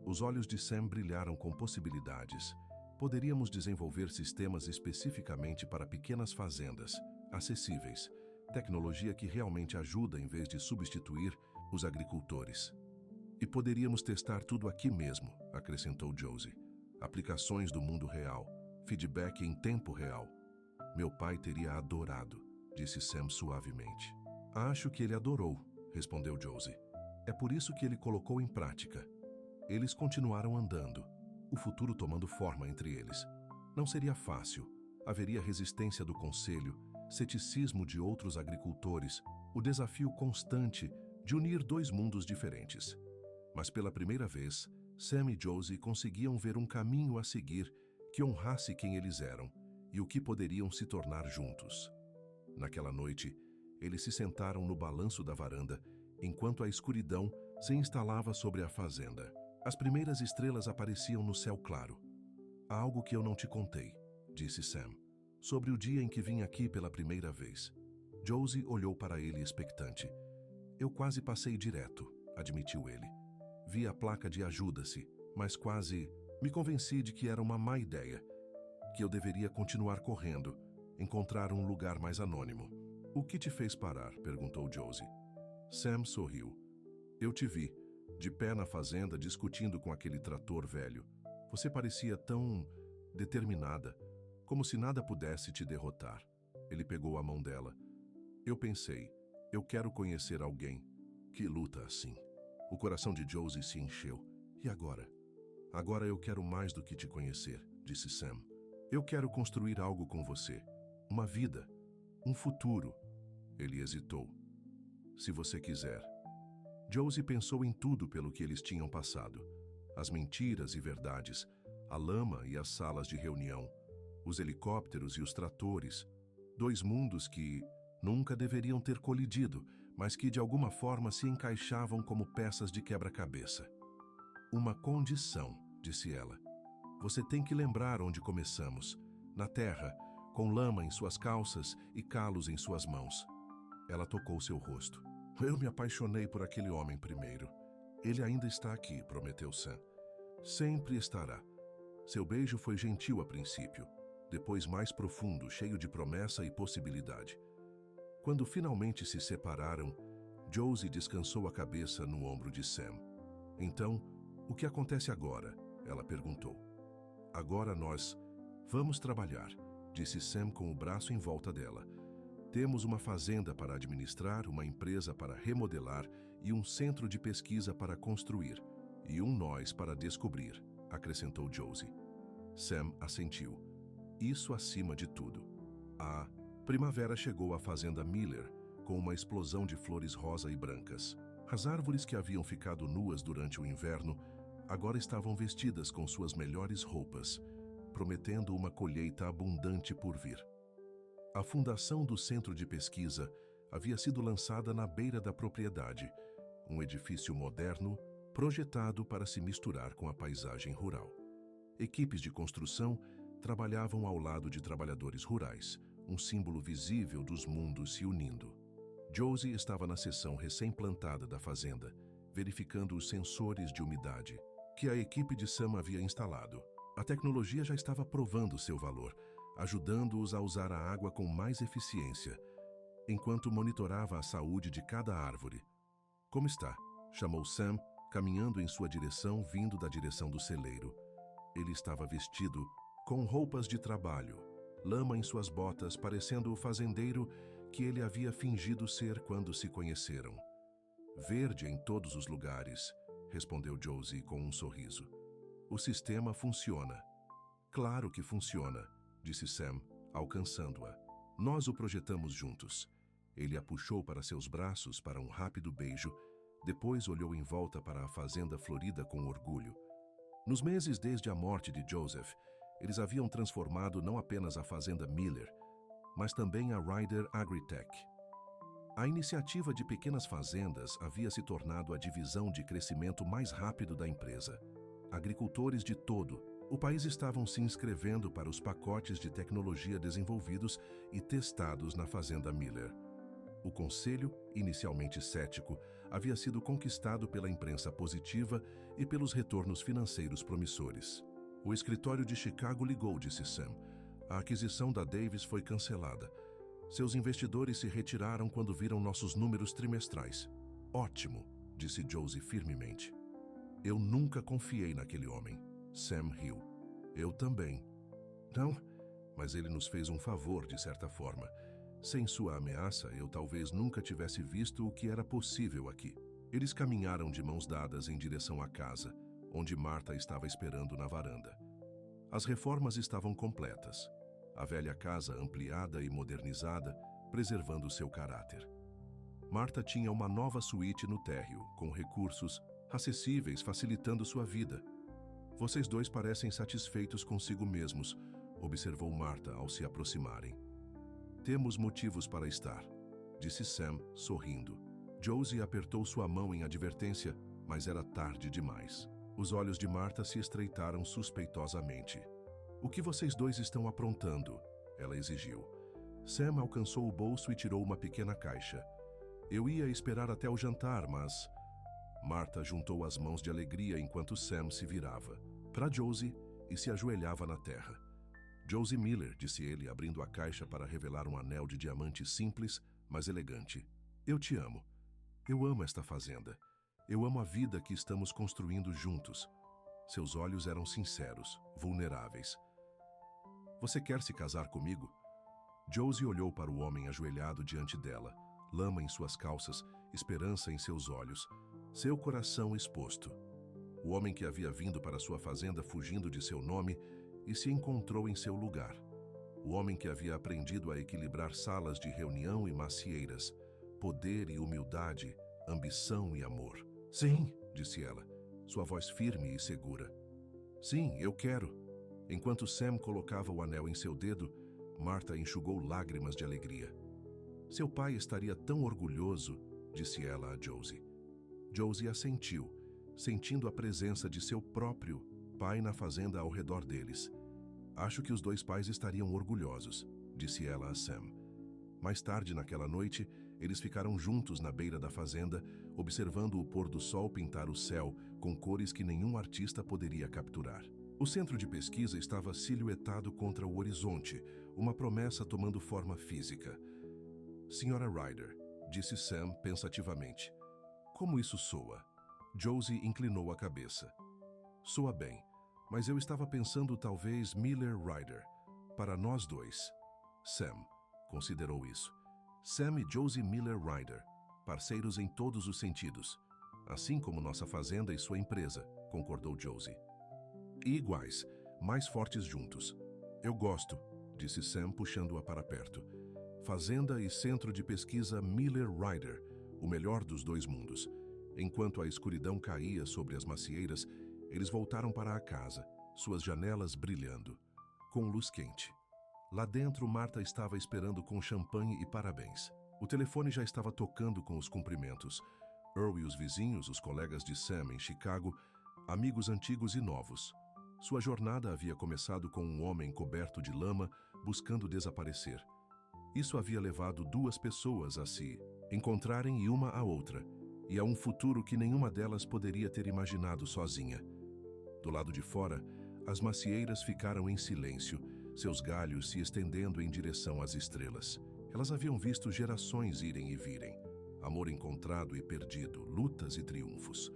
Os olhos de Sam brilharam com possibilidades. Poderíamos desenvolver sistemas especificamente para pequenas fazendas, acessíveis, tecnologia que realmente ajuda em vez de substituir os agricultores. E poderíamos testar tudo aqui mesmo, acrescentou Josie. Aplicações do mundo real, feedback em tempo real. Meu pai teria adorado, disse Sam suavemente. Acho que ele adorou, respondeu Josie. É por isso que ele colocou em prática. Eles continuaram andando. o futuro tomando forma entre eles. Não seria fácil. Haveria resistência do conselho, ceticismo de outros agricultores, o desafio constante de unir dois mundos diferentes. Mas pela primeira vez, Sam e Josie conseguiam ver um caminho a seguir que honrasse quem eles eram e o que poderiam se tornar juntos. Naquela noite, eles se sentaram no balanço da varanda, enquanto a escuridão se instalava sobre a fazenda. As primeiras estrelas apareciam no céu claro. "Há algo que eu não te contei", disse Sam, "sobre o dia em que vim aqui pela primeira vez." Josie olhou para ele expectante. "Eu quase passei direto", admitiu ele. "Vi a placa de ajuda-se, mas quase me convenci de que era uma má ideia, que eu deveria continuar correndo, encontrar um lugar mais anônimo." "O que te fez parar?", perguntou Josie. Sam sorriu. "Eu te vi, de pé na fazenda, discutindo com aquele trator velho. Você parecia tão determinada, como se nada pudesse te derrotar." Ele pegou a mão dela. "Eu pensei, eu quero conhecer alguém que luta assim." O coração de Josie se encheu. "E agora?" "Agora eu quero mais do que te conhecer", disse Sam. "Eu quero construir algo com você. Uma vida, um futuro." Ele hesitou. "Se você quiser." Josie pensou em tudo pelo que eles tinham passado. As mentiras e verdades, a lama e as salas de reunião, os helicópteros e os tratores. Dois mundos que nunca deveriam ter colidido, mas que de alguma forma se encaixavam como peças de quebra-cabeça. "Uma condição", disse ela. "Você tem que lembrar onde começamos. Na terra, com lama em suas calças e calos em suas mãos." Ela tocou seu rosto. "Eu me apaixonei por aquele homem primeiro. Ele ainda está aqui", prometeu Sam. "Sempre estará." Seu beijo foi gentil a princípio, depois mais profundo, cheio de promessa e possibilidade. Quando finalmente se separaram, Josie descansou a cabeça no ombro de Sam. "Então, o que acontece agora?", ela perguntou. "Agora nós vamos trabalhar", disse Sam com o braço em volta dela. "Temos uma fazenda para administrar, uma empresa para remodelar e um centro de pesquisa para construir. E um nós para descobrir", acrescentou Josie. Sam assentiu. "Isso acima de tudo." A primavera chegou à fazenda Miller com uma explosão de flores rosa e brancas. As árvores que haviam ficado nuas durante o inverno agora estavam vestidas com suas melhores roupas, prometendo uma colheita abundante por vir. A fundação do centro de pesquisa havia sido lançada na beira da propriedade, um edifício moderno projetado para se misturar com a paisagem rural. Equipes de construção trabalhavam ao lado de trabalhadores rurais, um símbolo visível dos mundos se unindo. Josie estava na seção recém-plantada da fazenda, verificando os sensores de umidade que a equipe de Sam havia instalado. A tecnologia já estava provando seu valor, ajudando-os a usar a água com mais eficiência, enquanto monitorava a saúde de cada árvore. "Como está?", chamou Sam, caminhando em sua direção, vindo da direção do celeiro. Ele estava vestido com roupas de trabalho, lama em suas botas, parecendo o fazendeiro que ele havia fingido ser quando se conheceram. "Verde em todos os lugares", respondeu Josie com um sorriso. "O sistema funciona." "Claro que funciona", disse Sam, alcançando-a. "Nós o projetamos juntos." Ele a puxou para seus braços para um rápido beijo, depois olhou em volta para a fazenda florida com orgulho. Nos meses desde a morte de Joseph, eles haviam transformado não apenas a fazenda Miller, mas também a Ryder Agritech. A iniciativa de pequenas fazendas havia se tornado a divisão de crescimento mais rápido da empresa. Agricultores de todo o país estavam se inscrevendo para os pacotes de tecnologia desenvolvidos e testados na fazenda Miller. O conselho, inicialmente cético, havia sido conquistado pela imprensa positiva e pelos retornos financeiros promissores. "O escritório de Chicago ligou", disse Sam. "A aquisição da Davis foi cancelada. Seus investidores se retiraram quando viram nossos números trimestrais." "Ótimo", disse Josie firmemente. "Eu nunca confiei naquele homem." Sam riu. "Eu também." "Não, mas ele nos fez um favor, de certa forma. Sem sua ameaça, eu talvez nunca tivesse visto o que era possível aqui." Eles caminharam de mãos dadas em direção à casa, onde Marta estava esperando na varanda. As reformas estavam completas. A velha casa ampliada e modernizada, preservando seu caráter. Marta tinha uma nova suíte no térreo, com recursos acessíveis facilitando sua vida. Vocês dois parecem satisfeitos consigo mesmos, observou Marta ao se aproximarem. Temos motivos para estar, disse Sam, sorrindo. Josie apertou sua mão em advertência, mas era tarde demais. Os olhos de Marta se estreitaram suspeitosamente. O que vocês dois estão aprontando? Ela exigiu. Sam alcançou o bolso e tirou uma pequena caixa. Eu ia esperar até o jantar, mas... Marta juntou as mãos de alegria enquanto Sam se virava para Josie e se ajoelhava na terra. Josie Miller, disse ele, abrindo a caixa para revelar um anel de diamante simples, mas elegante. Eu te amo. Eu amo esta fazenda. Eu amo a vida que estamos construindo juntos. Seus olhos eram sinceros, vulneráveis. Você quer se casar comigo? Josie olhou para o homem ajoelhado diante dela, lama em suas calças, esperança em seus olhos, seu coração exposto. O homem que havia vindo para sua fazenda fugindo de seu nome e se encontrou em seu lugar. O homem que havia aprendido a equilibrar salas de reunião e macieiras, poder e humildade, ambição e amor. Sim, disse ela, sua voz firme e segura. Sim, eu quero. Enquanto Sam colocava o anel em seu dedo, Marta enxugou lágrimas de alegria. Seu pai estaria tão orgulhoso, disse ela a Josie. Josie assentiu, sentindo a presença de seu próprio pai na fazenda ao redor deles. Acho que os dois pais estariam orgulhosos, disse ela a Sam. Mais tarde naquela noite, eles ficaram juntos na beira da fazenda, observando o pôr do sol pintar o céu com cores que nenhum artista poderia capturar. O centro de pesquisa estava silhuetado contra o horizonte, uma promessa tomando forma física. Sra. Ryder, disse Sam pensativamente. Como isso soa? Josie inclinou a cabeça. Soa bem, mas eu estava pensando talvez Miller Ryder. Para nós dois. Sam considerou isso. Sam e Josie Miller Ryder, parceiros em todos os sentidos. Assim como nossa fazenda e sua empresa, concordou Josie. E iguais, mais fortes juntos. Eu gosto, disse Sam puxando-a para perto. Fazenda e centro de pesquisa Miller Ryder, o melhor dos dois mundos. Enquanto a escuridão caía sobre as macieiras, eles voltaram para a casa, suas janelas brilhando, com luz quente. Lá dentro, Marta estava esperando com champanhe e parabéns. O telefone já estava tocando com os cumprimentos. Earl e os vizinhos, os colegas de Sam em Chicago, amigos antigos e novos. Sua jornada havia começado com um homem coberto de lama buscando desaparecer. Isso havia levado duas pessoas a se encontrarem e uma a outra, e a um futuro que nenhuma delas poderia ter imaginado sozinha. Do lado de fora, as macieiras ficaram em silêncio, seus galhos se estendendo em direção às estrelas. Elas haviam visto gerações irem e virem, amor encontrado e perdido, lutas e triunfos.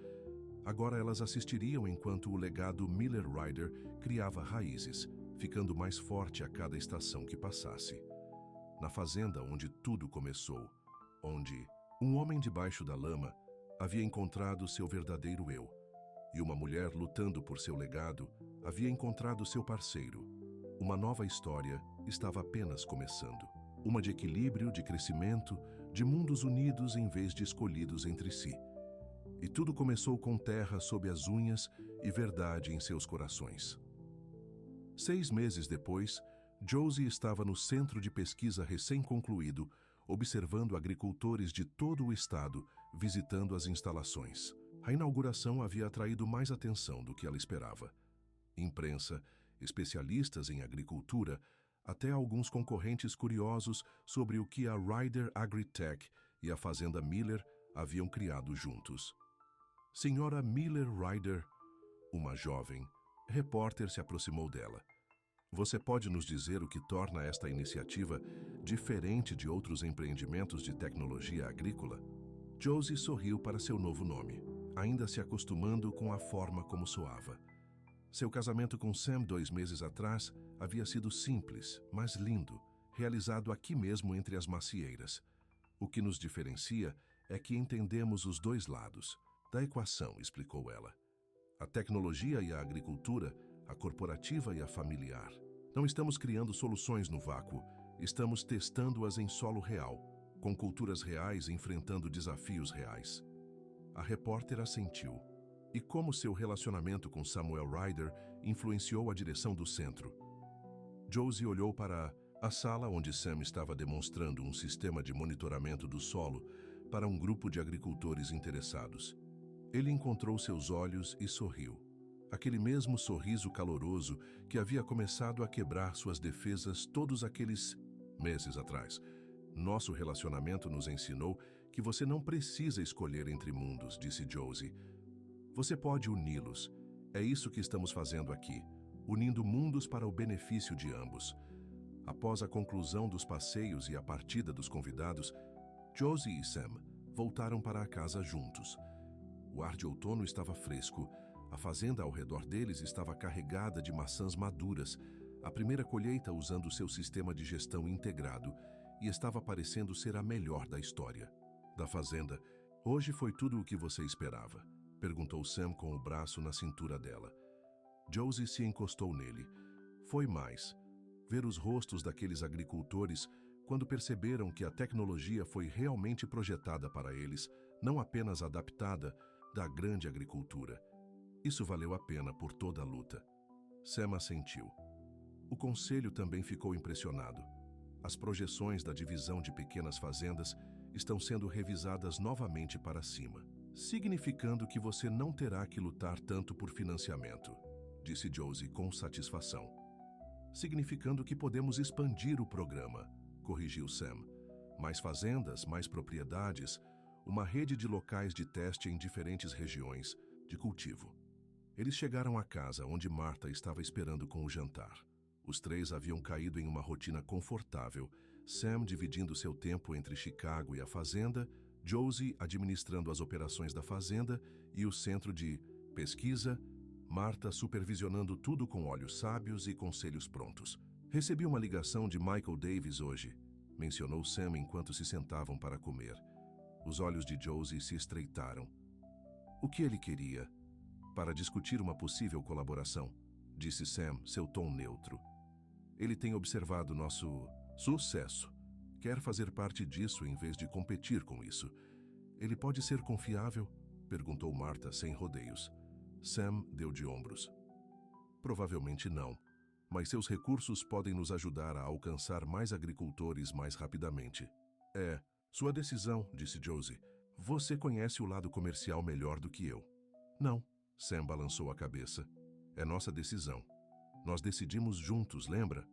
Agora elas assistiriam enquanto o legado Miller Ryder criava raízes, ficando mais forte a cada estação que passasse. Na fazenda onde tudo começou, onde um homem debaixo da lama havia encontrado seu verdadeiro eu, e uma mulher lutando por seu legado havia encontrado seu parceiro. Uma nova história estava apenas começando. Uma de equilíbrio, de crescimento, de mundos unidos em vez de escolhidos entre si. E tudo começou com terra sob as unhas e verdade em seus corações. 6 meses depois, Josie estava no centro de pesquisa recém-concluído, observando agricultores de todo o estado, visitando as instalações. A inauguração havia atraído mais atenção do que ela esperava. Imprensa, especialistas em agricultura, até alguns concorrentes curiosos sobre o que a Ryder Agritech e a Fazenda Miller haviam criado juntos. Senhora Miller Ryder, uma jovem repórter se aproximou dela. Você pode nos dizer o que torna esta iniciativa diferente de outros empreendimentos de tecnologia agrícola? Josie sorriu para seu novo nome, ainda se acostumando com a forma como soava. Seu casamento com Sam 2 meses atrás havia sido simples, mas lindo, realizado aqui mesmo entre as macieiras. O que nos diferencia é que entendemos os dois lados da equação, explicou ela. A tecnologia e a agricultura, a corporativa e a familiar. Não estamos criando soluções no vácuo, estamos testando-as em solo real, com culturas reais enfrentando desafios reais. A repórter assentiu. E como seu relacionamento com Samuel Ryder influenciou a direção do centro? Josie olhou para a sala onde Sam estava demonstrando um sistema de monitoramento do solo para um grupo de agricultores interessados. Ele encontrou seus olhos e sorriu. Aquele mesmo sorriso caloroso que havia começado a quebrar suas defesas todos aqueles meses atrás. Nosso relacionamento nos ensinou que você não precisa escolher entre mundos, disse Josie. Você pode uni-los. É isso que estamos fazendo aqui, unindo mundos para o benefício de ambos. Após a conclusão dos passeios e a partida dos convidados, Josie e Sam voltaram para a casa juntos. O ar de outono estava fresco, a fazenda ao redor deles estava carregada de maçãs maduras, a primeira colheita usando seu sistema de gestão integrado, e estava parecendo ser a melhor da história. Da fazenda, hoje foi tudo o que você esperava? Perguntou Sam com o braço na cintura dela. Josie se encostou nele. Foi mais. Ver os rostos daqueles agricultores quando perceberam que a tecnologia foi realmente projetada para eles, não apenas adaptada da grande agricultura. Isso valeu a pena por toda a luta. Sam assentiu. O conselho também ficou impressionado. As projeções da divisão de pequenas fazendas estão sendo revisadas novamente para cima, significando que você não terá que lutar tanto por financiamento, disse Josie com satisfação. Significando que podemos expandir o programa, corrigiu Sam. Mais fazendas, mais propriedades, uma rede de locais de teste em diferentes regiões de cultivo. Eles chegaram à casa onde Martha estava esperando com o jantar. Os três haviam caído em uma rotina confortável, Sam dividindo seu tempo entre Chicago e a fazenda, Josie administrando as operações da fazenda e o centro de pesquisa, Martha supervisionando tudo com olhos sábios e conselhos prontos. Recebi uma ligação de Michael Davis hoje, mencionou Sam enquanto se sentavam para comer. Os olhos de Josie se estreitaram. O que ele queria? Para discutir uma possível colaboração, disse Sam, seu tom neutro. Ele tem observado nosso sucesso. Quer fazer parte disso em vez de competir com isso. Ele pode ser confiável? Perguntou Martha sem rodeios. Sam deu de ombros. Provavelmente não, mas seus recursos podem nos ajudar a alcançar mais agricultores mais rapidamente. É, sua decisão, disse Josie. Você conhece o lado comercial melhor do que eu. Não, Sam balançou a cabeça. É nossa decisão. Nós decidimos juntos, lembra?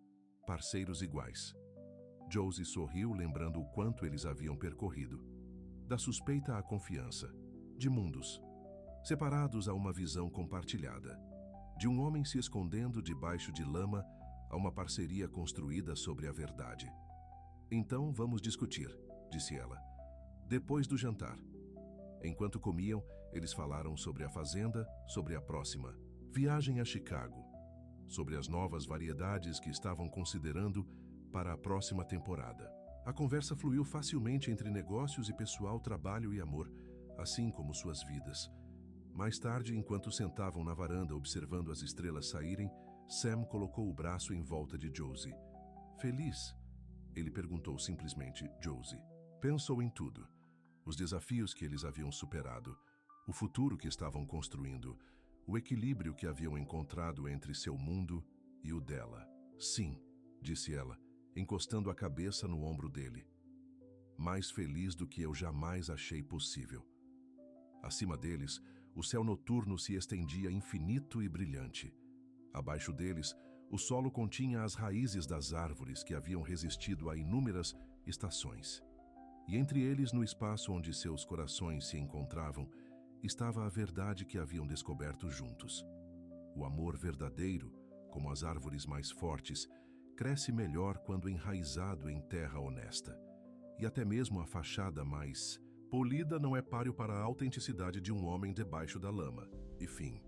Parceiros iguais. Josie sorriu, lembrando o quanto eles haviam percorrido. Da suspeita à confiança. De mundos. Separados a uma visão compartilhada. De um homem se escondendo debaixo de lama a uma parceria construída sobre a verdade. Então vamos discutir, disse ela. Depois do jantar. Enquanto comiam, eles falaram sobre a fazenda, sobre a próxima viagem a Chicago, sobre as novas variedades que estavam considerando para a próxima temporada. A conversa fluiu facilmente entre negócios e pessoal, trabalho e amor, assim como suas vidas. Mais tarde, enquanto sentavam na varanda observando as estrelas saírem, Sam colocou o braço em volta de Josie. Feliz? Ele perguntou simplesmente, Josie. Pensou em tudo. Os desafios que eles haviam superado, o futuro que estavam construindo, o equilíbrio que haviam encontrado entre seu mundo e o dela. Sim, disse ela, encostando a cabeça no ombro dele. Mais feliz do que eu jamais achei possível. Acima deles, o céu noturno se estendia infinito e brilhante. Abaixo deles, o solo continha as raízes das árvores que haviam resistido a inúmeras estações. E entre eles, no espaço onde seus corações se encontravam, estava a verdade que haviam descoberto juntos. O amor verdadeiro, como as árvores mais fortes, cresce melhor quando enraizado em terra honesta. E até mesmo a fachada mais polida não é páreo para a autenticidade de um homem debaixo da lama. E fim.